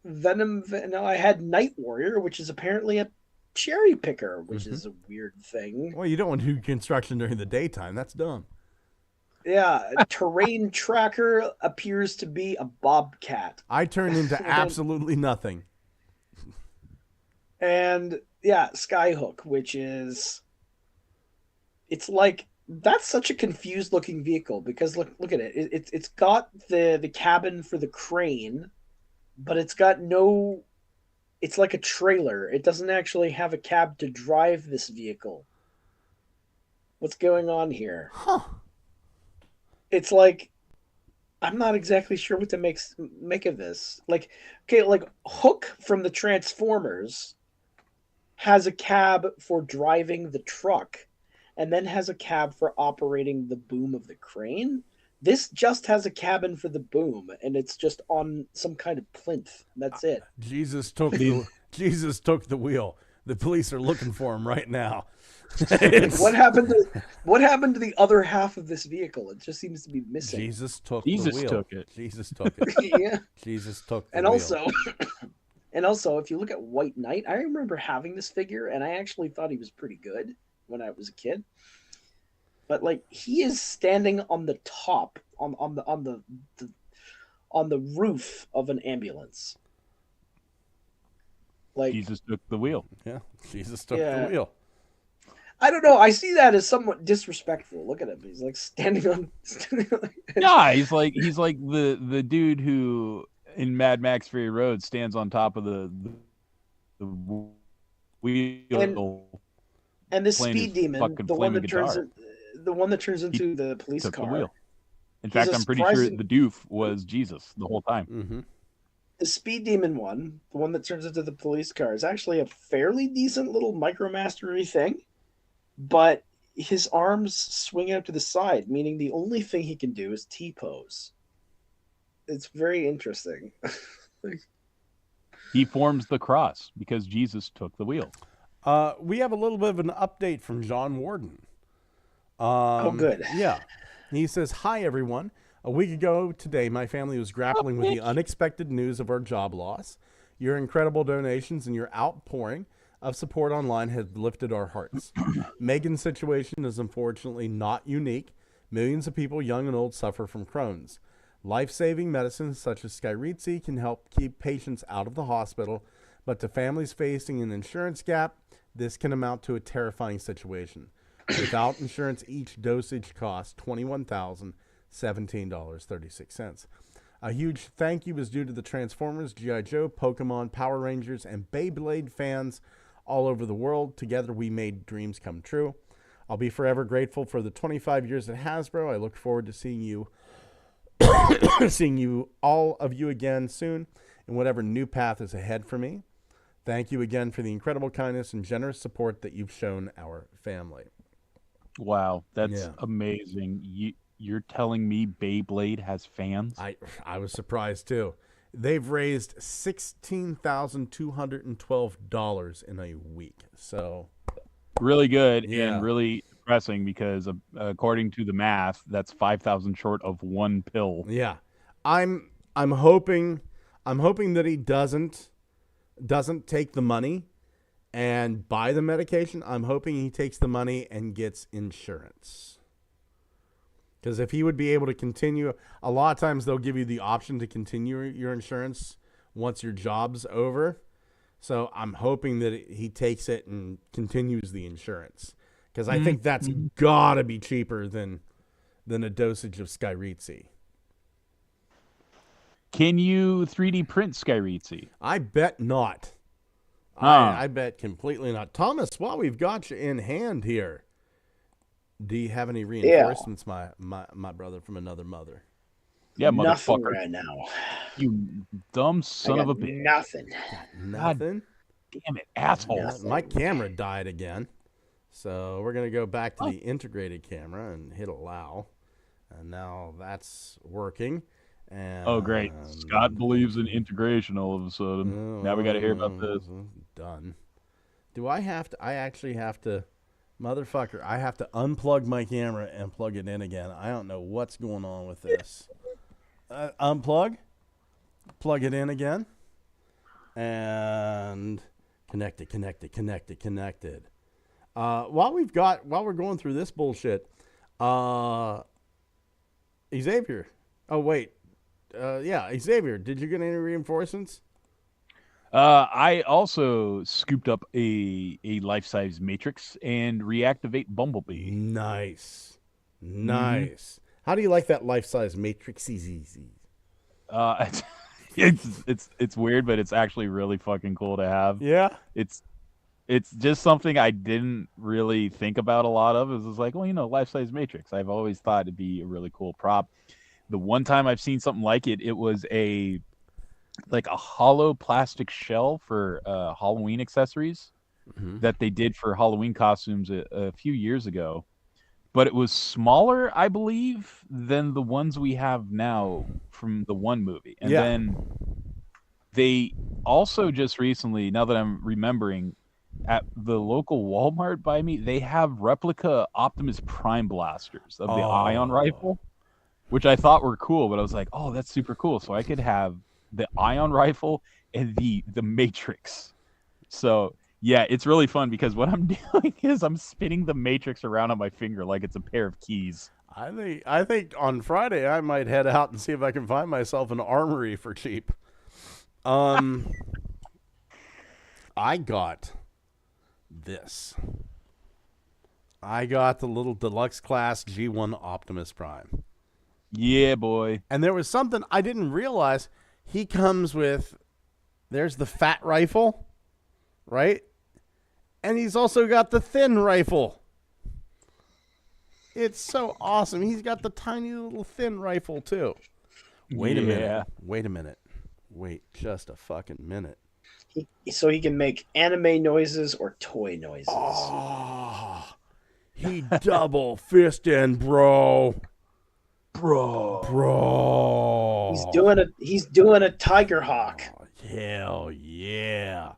Venom. No, I had Night Warrior, which is apparently a cherry picker, which is a weird thing. Well, you don't want to do construction during the daytime. That's dumb. Yeah, Terrain Tracker appears to be a bobcat. I turned into absolutely nothing. And yeah, Skyhook, which is it's like That's such a confused looking vehicle because look at it. It's got the cabin for the crane, but it's got no. It's like a trailer. It doesn't actually have a cab to drive this vehicle. What's going on here? Huh. It's like I'm not exactly sure what to make of this. Like, okay, like Hook from the Transformers has a cab for driving the truck and then has a cab for operating the boom of the crane. This just has a cabin for the boom, and it's just on some kind of plinth. That's it. Jesus took the wheel. The police are looking for him right now. What happened to the other half of this vehicle? It just seems to be missing. Jesus took the wheel. Jesus took it. Yeah. Jesus took the And wheel. also, if you look at White Knight, I remember having this figure, and I actually thought he was pretty good when I was a kid. But like, he is standing on the top, on the roof of an ambulance. Like, Jesus took the wheel. Yeah, Jesus took the wheel. I don't know. I see that as somewhat disrespectful. Look at him. He's like standing on. Yeah, he's like the dude who in Mad Max Fury Road stands on top of the wheel. And this playing speed his demon, fucking the one flaming that turns guitar. the one that turns into the police Took car. the wheel. In He's fact, a I'm pretty sure surprising- the doof was Jesus the whole time. Mm-hmm. The speed demon one, the one that turns into the police car, is actually a fairly decent little micromastery thing, but his arms swing out to the side, meaning the only thing he can do is T-pose. It's very interesting. He forms the cross because Jesus took the wheel. We have a little bit of an update from John Warden. Good. Yeah. He says, "Hi, everyone. A week ago today, my family was grappling with the unexpected news of our job loss. Your incredible donations and your outpouring of support online has lifted our hearts. Megan's situation is unfortunately not unique. Millions of people, young and old, suffer from Crohn's. Life-saving medicines such as SKYRIZI can help keep patients out of the hospital, but to families facing an insurance gap, this can amount to a terrifying situation. Without insurance, each dosage costs $21,017.36. A huge thank you is due to the Transformers, G.I. Joe, Pokemon, Power Rangers, and Beyblade fans all over the world. Together, we made dreams come true. I'll be forever grateful for the 25 years at Hasbro. I look forward to seeing you, all of you again soon, in whatever new path is ahead for me. Thank you again for the incredible kindness and generous support that you've shown our family." Wow, that's amazing. You're telling me Beyblade has fans? I was surprised too. They've raised $16,212 in a week. So really good Yeah. and really depressing because according to the math, that's 5,000 short of one pill. yeah, I'm hoping that he doesn't take the money and buy the medication. I'm hoping he takes the money and gets insurance. Because if he would be able to continue, a lot of times they'll give you the option to continue your insurance once your job's over. So I'm hoping that he takes it and continues the insurance. Because I think that's got to be cheaper than a dosage of SKYRIZI. Can you 3D print SKYRIZI? I bet not. Huh. I bet completely not. Thomas, while we've got you in hand here, do you have any reinforcements, my brother from another mother? Yeah, Nothing motherfucker. right now. You dumb son I of a got bitch. nothing. Nothing? Damn it, asshole. My camera died again. So we're going to go back to the integrated camera and hit allow. And now that's working. And Oh, great. Scott believes in integration all of a sudden. Now we got to hear about this. Done. Do I have to? I actually have to. Motherfucker, I have to unplug my camera and plug it in again. I don't know what's going on with this. Unplug. Plug it in again. And connected. While we're going through this bullshit, Xavier. Oh, wait. Xavier, did you get any reinforcements? I also scooped up a life-size Matrix and reactivate Bumblebee. Nice. Nice. How do you like that life-size Matrix CZZ? It's weird, but it's actually really fucking cool to have. Yeah. It's just something I didn't really think about a lot of. It was just like, well, life-size Matrix. I've always thought it'd be a really cool prop. The one time I've seen something like it, it was a hollow plastic shell for Halloween accessories that they did for Halloween costumes a few years ago. But it was smaller, I believe, than the ones we have now from the one movie. And then they also just recently, now that I'm remembering, at the local Walmart by me, they have replica Optimus Prime blasters of the ion rifle, which I thought were cool. But I was like, oh, that's super cool. So I could have the ion rifle and the Matrix. So yeah, it's really fun because what I'm doing is I'm spinning the Matrix around on my finger like it's a pair of keys. I think on Friday I might head out and see if I can find myself an armory for cheap. I got this. I got the little deluxe class G1 Optimus Prime. Yeah, boy. And there was something I didn't realize. He comes with, there's the fat rifle, right? And he's also got the thin rifle. It's so awesome. He's got the tiny little thin rifle, too. Wait a minute. Wait just a fucking minute. So he can make anime noises or toy noises. Oh, he double fisting, bro. Bro. He's doing a Tiger Hawk. Oh, hell yeah.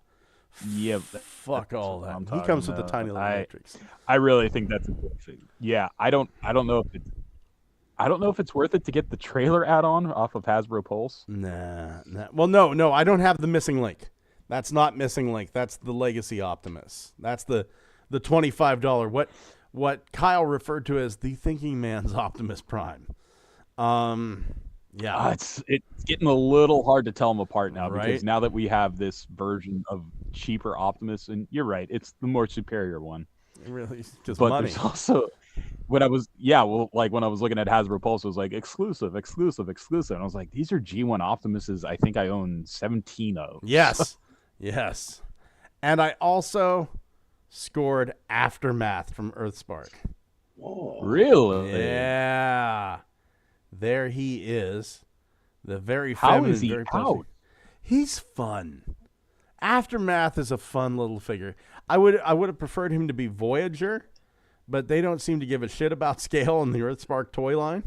Yep. Fuck all that. He comes with the tiny little Matrix. I really think that's a good thing. Yeah, I don't know if it's worth it to get the trailer add-on off of Hasbro Pulse. Nah. Well, no, I don't have the missing link. That's not missing link. That's the Legacy Optimus. That's the $25. What Kyle referred to as the thinking man's Optimus Prime. Yeah. It's getting a little hard to tell them apart now, Right? because now that we have this version of cheaper Optimus, and you're right, it's the more superior one. It really is just But money. there's also when I was looking at Hasbro Pulse, it was like exclusive, and I was like, these are G1 Optimuses. I think I own 17 of. Yes. Yes. And I also scored Aftermath from Earthspark. Whoa. Really? Yeah. There he is. The very How feminine, is he very out? pleasant. He's fun. Aftermath is a fun little figure. I would have preferred him to be Voyager, but they don't seem to give a shit about scale in the Earthspark toy line.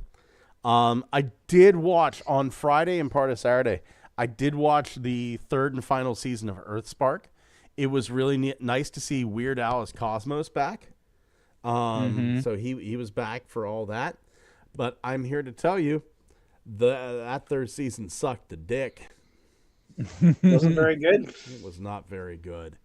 I did watch on Friday and part of Saturday. I did watch the third and final season of Earthspark. It was really nice to see Weird Al as Cosmos back. So he was back for all that. But I'm here to tell you, that third season sucked a dick. Wasn't very good. It was not very good.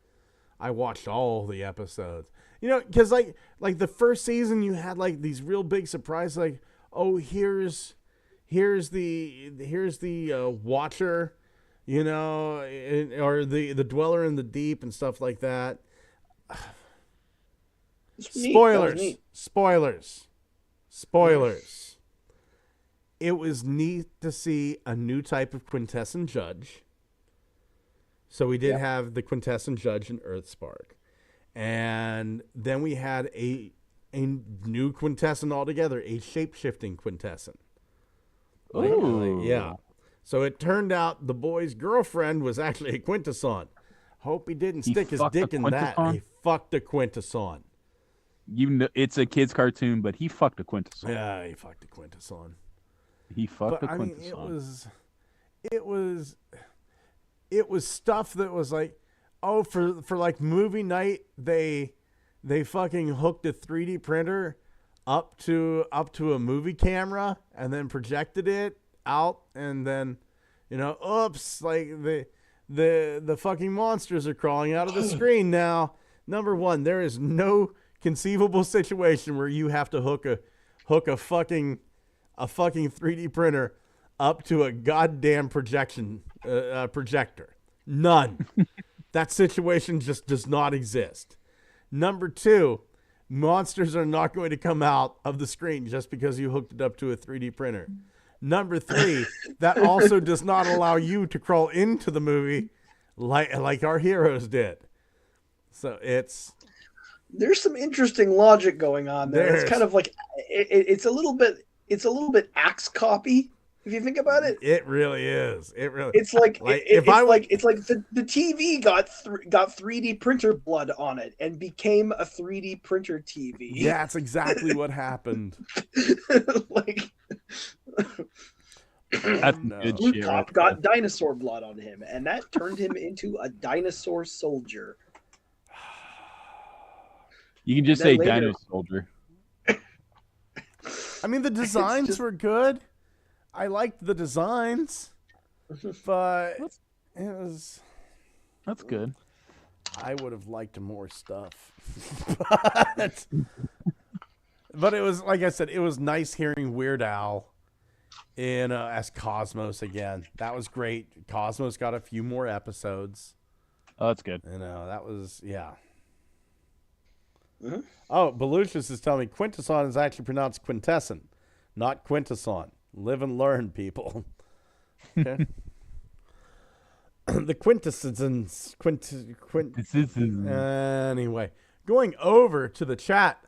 I watched all the episodes. Because like the first season, you had like these real big surprises, like, oh, here's the Watcher, or the Dweller in the Deep and stuff like that. Spoilers. It was neat to see a new type of quintessent judge. So we did have the quintessent judge in Earthspark. And then we had a new quintessent altogether, a shape-shifting quintessent. Ooh. Yeah. So it turned out the boy's girlfriend was actually a quintesson. Hope he didn't stick his dick in that. He fucked a quintesson. It's a kid's cartoon, but he fucked a quintesson. Yeah, he fucked a quintesson. He fucked a I mean, quintesson. it was stuff that was like, oh, for like movie night, they fucking hooked a 3D printer up to a movie camera and then projected it out, and then oops, like the fucking monsters are crawling out of the screen now. Number one, there is no conceivable situation where you have to hook a fucking 3D printer up to a goddamn projector. None. That situation just does not exist. Number two, monsters are not going to come out of the screen just because you hooked it up to a 3D printer. Number 3, that also does not allow you to crawl into the movie like our heroes did. So there's some interesting logic going on there. It's kind of like it's a little bit Axe copy. If you think about it, it really is. It's like the TV got 3D printer blood on it and became a 3D printer TV. Yeah, that's exactly what happened. Like That's good Blue shit. Cop got dinosaur blood on him, and that turned him into a dinosaur soldier. You can just Then say later- Dino Soldier. I mean, the designs were good. I liked the designs, but it was. That's good. I would have liked more stuff, but it was, like I said, it was nice hearing Weird Al in as Cosmos again. That was great. Cosmos got a few more episodes. Oh, that's good. That was Mhm. Oh, Belucius is telling me Quintesson is actually pronounced Quintesson, not Quintesson. Live and learn, people. Okay. The quintessence. Anyway, going over to the chat,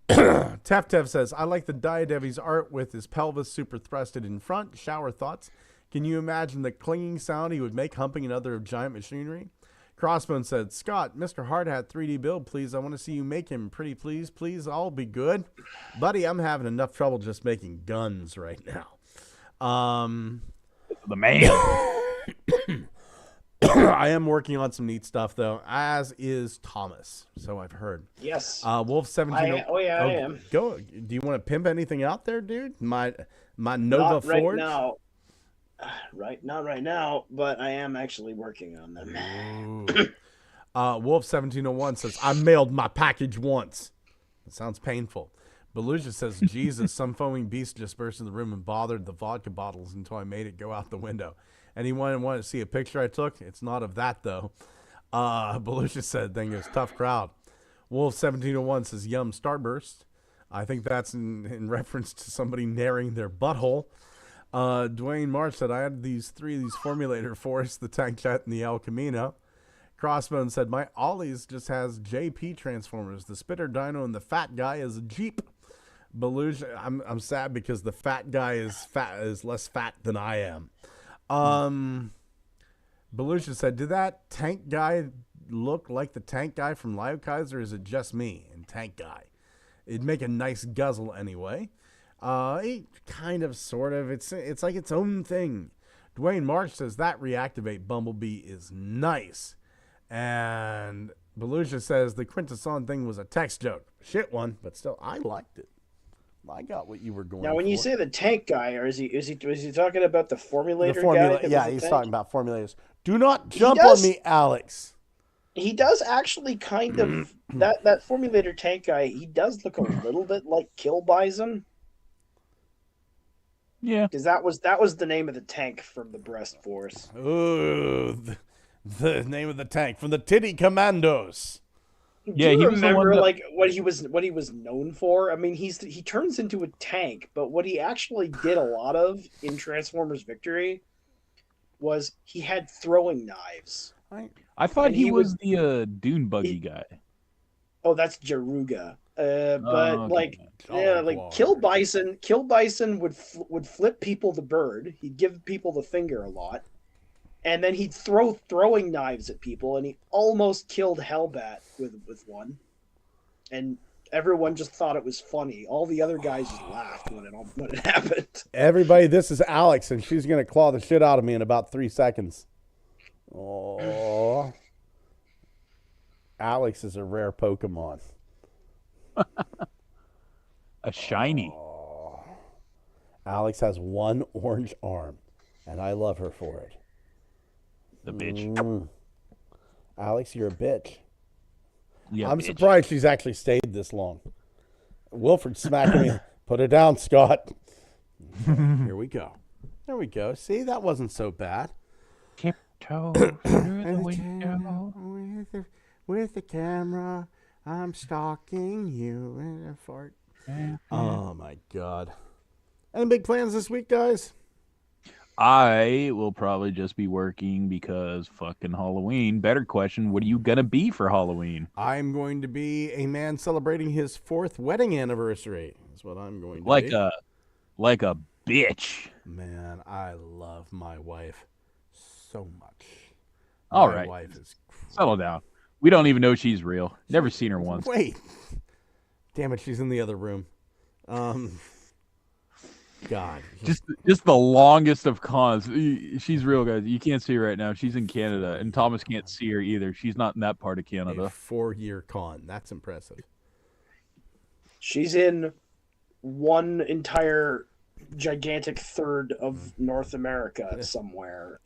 Tev says, I like the Diadevi's art with his pelvis super thrusted in front. Shower thoughts. Can you imagine the clinging sound he would make humping another giant machinery? Crossbone said, Scott, Mr. Hardhat 3D build, please. I want to see you make him pretty, please. Please, all be good. Buddy, I'm having enough trouble just making guns right now. The man. I am working on some neat stuff, though, as is Thomas. So I've heard. Yes. Wolf 17. I am. Go. Do you want to pimp anything out there, dude? My Nova Not right Forge? now. Not right now, but I am actually working on them. Wolf 1701 says, I mailed my package once. It sounds painful. Beluga says, Jesus, some foaming beast just burst in the room and bothered the vodka bottles until I made it go out the window. Anyone want to see a picture I took? It's not of that, though. Beluga said, then goes, tough crowd. Wolf 1701 says, yum, starburst. I think that's in reference to somebody narrowing their butthole. Dwayne March said, I had these formulator force, the Tank Jet and the El Camino. Crossbone said, my Ollie's just has JP transformers. The Spitter Dino and the Fat Guy is a Jeep. Beluga, I'm sad because the Fat Guy is less fat than I am. Beluga said, did that Tank Guy look like the Tank Guy from Liokai's, or is it just me and Tank Guy? It'd make a nice guzzle anyway. Kind of, sort of. It's like its own thing. Dwayne March says that reactivate Bumblebee is nice. And Beluga says the Quintesson thing was a text joke. Shit one, but still, I liked it. I got what you were going. Now, when you say the Tank Guy, or is he talking about the formulator formula, guy? Yeah, he's talking about formulators. Do not jump on me, Alex. He does actually kind of that formulator Tank Guy. He does look a little bit like Kill Bison. Yeah, because that was the name of the tank from the Breast Force. Ooh, the name of the tank from the Titty Commandos. Yeah, Do you he was the remember one that... like what he was known for? I mean, he turns into a tank, but what he actually did a lot of in Transformers Victory was he had throwing knives. I thought he was the dune buggy guy. Oh, that's Jaruga. But okay. Kill Bison would flip people the bird. He'd give people the finger a lot, and then he'd throw throwing knives at people, and he almost killed Hellbat with one. And everyone just thought it was funny. All the other guys just laughed when it happened. Everybody, this is Alex, and she's gonna claw the shit out of me in about 3 seconds. Oh, Alex is a rare Pokemon. A shiny. Oh. Alex has one orange arm, and I love her for it. The bitch. Alex, you're a bitch. Yeah, I'm bitch. surprised she's actually stayed this long. Wilfred smacking me. Put it down, Scott. Here we go. There we go. See, that wasn't so bad. Tiptoe through the window. With the camera, I'm stalking you in a fart. Oh my God. Any big plans this week, guys? I will probably just be working because fucking Halloween. Better question, what are you gonna be for Halloween? I'm going to be a man celebrating his 4th wedding anniversary. That's what I'm going to Like be. a bitch. Man, I love my wife so much. All My right. wife is Settle down. We don't even know she's real. Never seen her once. Wait. Damn it, she's in the other room. God. Just the longest of cons. She's real, guys. You can't see her right now. She's in Canada, and Thomas can't see her either. She's not in that part of A Canada. 4-year con. That's impressive. She's in one entire gigantic third of North America somewhere.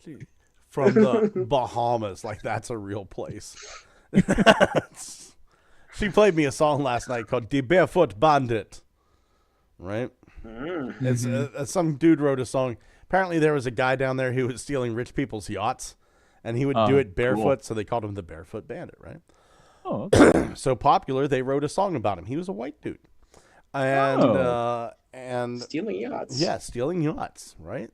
From the Bahamas, like that's a real place. She played me a song last night called "The Barefoot Bandit." Right? It's some dude wrote a song. Apparently, there was a guy down there who was stealing rich people's yachts, and he would do it barefoot, cool. so they called him the Barefoot Bandit. Right? Oh, okay. So popular, they wrote a song about him. He was a white dude, and Stealing yachts. yeah, stealing yachts, right?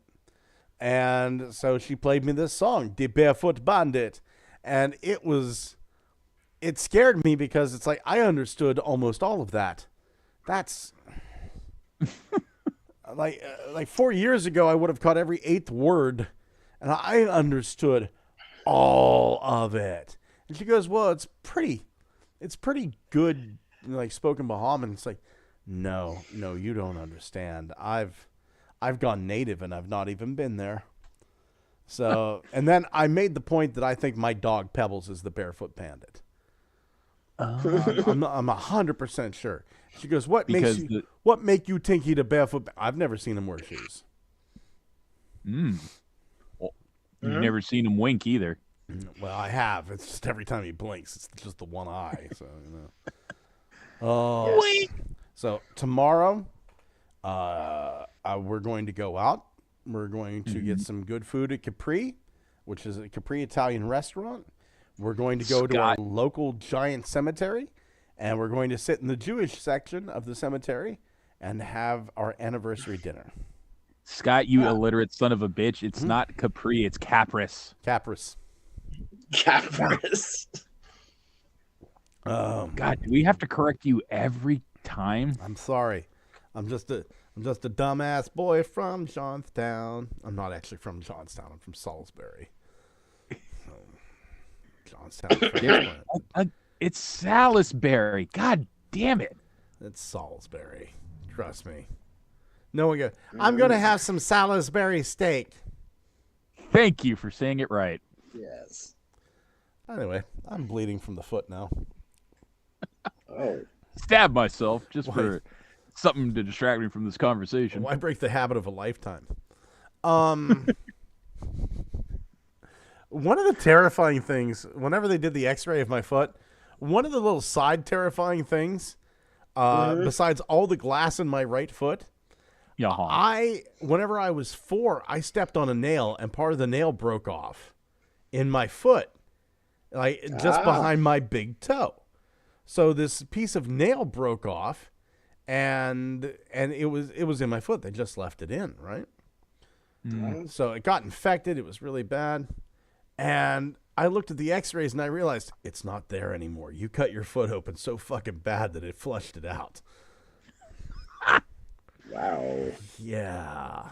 And so she played me this song, "The Barefoot Bandit," and it scared me because it's like I understood almost all of that. That's like 4 years ago, I would have caught every 8th word, and I understood all of it. And she goes, "Well, it's pretty good, like spoken Bahamian." It's like, no, you don't understand. I've gone native and I've not even been there. So, and then I made the point that I think my dog Pebbles is the Barefoot Bandit. I'm 100% sure. She goes, "What makes you think he the barefoot?" I've never seen him wear shoes. Well, you've never seen him wink either. Well, I have. It's just every time he blinks, it's just the one eye. So Oh, Yes. So tomorrow, we're going to go out. We're going to get some good food at Capri, which is a Capri Italian restaurant. We're going to go to our local giant cemetery, and we're going to sit in the Jewish section of the cemetery and have our anniversary dinner. Scott, you illiterate son of a bitch. It's not Capri, it's Capris. Capris. Capris. God, do we have to correct you every time? I'm sorry. I'm just a dumbass boy from Johnstown. I'm not actually from Johnstown. I'm from Salisbury. Johnstown. It's Salisbury. God damn it. It's Salisbury. Trust me. No one goes, "I'm going to have some Salisbury steak." Thank you for saying it right. Yes. Anyway, I'm bleeding from the foot now. Oh. Stab myself just Why? for something to distract me from this conversation. Why break the habit of a lifetime? One of the terrifying things, whenever they did the x-ray of my foot, one of the little side terrifying things, besides all the glass in my right foot, whenever I was 4, I stepped on a nail and part of the nail broke off in my foot, like just behind my big toe. So this piece of nail broke off, and it was in my foot. They just left it in, right? So it got infected. It was really bad. And I looked at the x-rays and I realized it's not there anymore. You cut your foot open so fucking bad that it flushed it out. Wow. Yeah.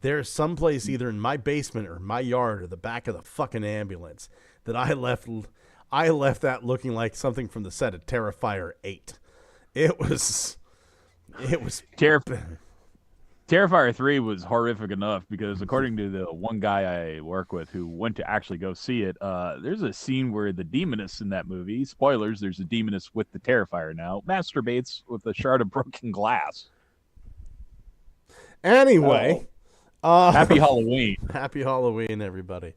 There's someplace either in my basement or my yard or the back of the fucking ambulance that I left that looking like something from the set of Terrifier 8. It was Terrifier 3 was horrific enough because according to the one guy I work with who went to actually go see it, there's a scene where the demoness in that movie, spoilers, there's a demoness with the Terrifier now, masturbates with a shard of broken glass. Anyway. Happy Halloween. Happy Halloween, everybody.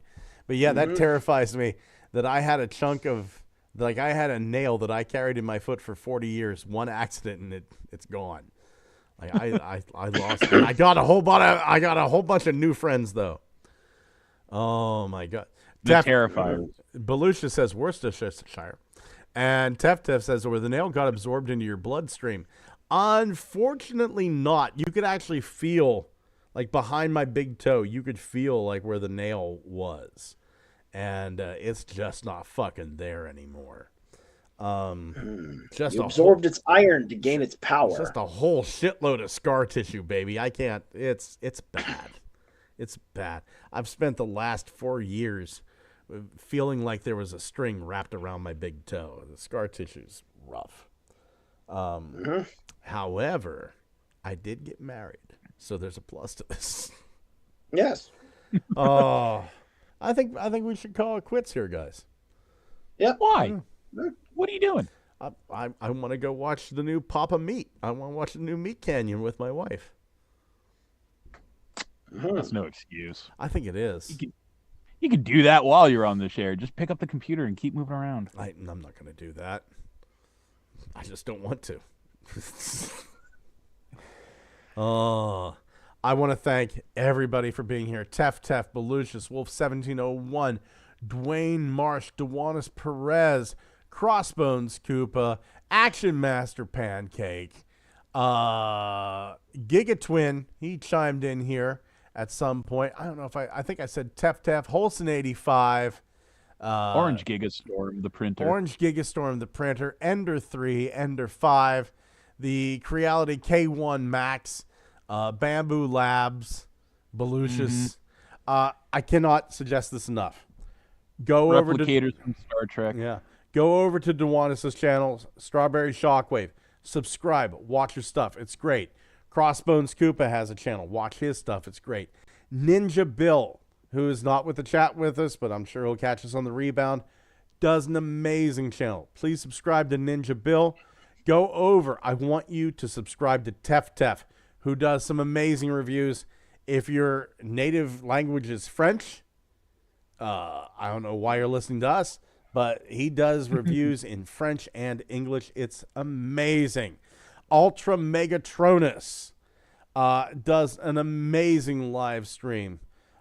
But yeah, that terrifies me that I had a chunk of, like I had a nail that I carried in my foot for 40 years, one accident, and it's gone. Like I lost it. I got a whole bunch of new friends though. Oh my god. The Terrifier. Belushi says Worcestershire. And Tef says, where the nail got absorbed into your bloodstream. Unfortunately not. You could actually feel, like behind my big toe, you could feel like where the nail was. And it's just not fucking there anymore. Just you absorbed its iron to gain its power. Just a whole shitload of scar tissue, baby. I can't. It's bad. It's bad. I've spent the last 4 years feeling like there was a string wrapped around my big toe. The scar tissue's rough. However, I did get married, so there's a plus to this. Yes. Oh, I think we should call it quits here, guys. Yeah. Why? What are you doing? I want to go watch the new Papa Meat. I want to watch the new Meat Canyon with my wife. That's no excuse. I think it is. You can do that while you're on the share. Just pick up the computer and keep moving around. I'm not going to do that. I just don't want to. Oh, I want to thank everybody for being here. Tef, Belucius, Wolf 1701, Dwayne Marsh, Dewanis Perez, Crossbones Koopa, Action Master Pancake, Gigatwin. He chimed in here at some point. I don't know if I think I said Tef, Holson 85. Orange Gigastorm, the printer. Ender 3, Ender 5, the Creality K1 Max, Bamboo Labs, Belucius. I cannot suggest this enough. Go over to Replicators from Star Trek. Yeah. Go over to Dewanis' channel, Strawberry Shockwave. Subscribe. Watch his stuff. It's great. Crossbones Koopa has a channel. Watch his stuff. It's great. Ninja Bill, who is not with the chat with us, but I'm sure he'll catch us on the rebound, does an amazing channel. Please subscribe to Ninja Bill. Go over. I want you to subscribe to Tef, who does some amazing reviews. If your native language is French, I don't know why you're listening to us, but he does reviews in French and English. It's amazing. Ultra Megatronus does an amazing live stream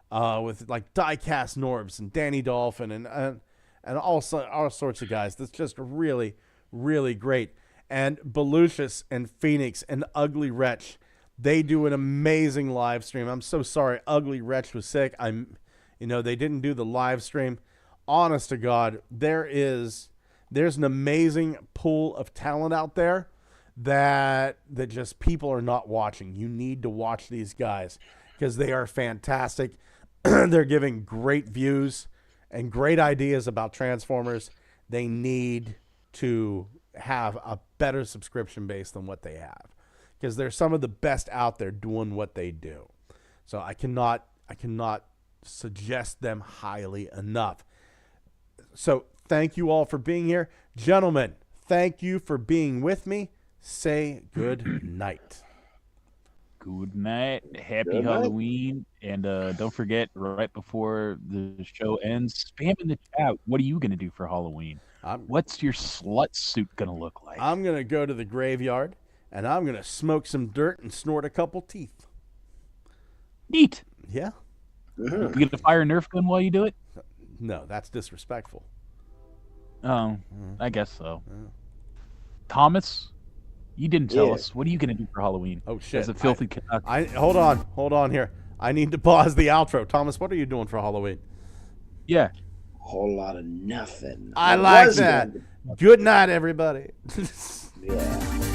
with like Diecast Norbs and Danny Dolphin and all sorts of guys. That's just really, really great. And Belucius and Phoenix and Ugly Wretch, they do an amazing live stream. I'm so sorry Ugly Wretch was sick. They didn't do the live stream. Honest to God, there's an amazing pool of talent out there that just people are not watching. You need to watch these guys because they are fantastic. They're giving great views and great ideas about Transformers. They need to have a better subscription base than what they have because they're some of the best out there doing what they do. So I cannot suggest them highly enough. So thank you all for being here. Gentlemen, thank you for being with me. Say good night. Good night. Happy Halloween. And don't forget, right before the show ends, spam in the chat. What are you going to do for Halloween? What's your slut suit going to look like? I'm going to go to the graveyard, and I'm going to smoke some dirt and snort a couple teeth. Neat. Yeah. You get to fire a Nerf gun while you do it? No, that's disrespectful. Oh, I guess so. Thomas, you didn't tell us. What are you going to do for Halloween? Oh, shit. As a filthy hold on here. I need to pause the outro. Thomas, what are you doing for Halloween? Yeah. A whole lot of nothing. I like that. Good night, everybody. Yeah.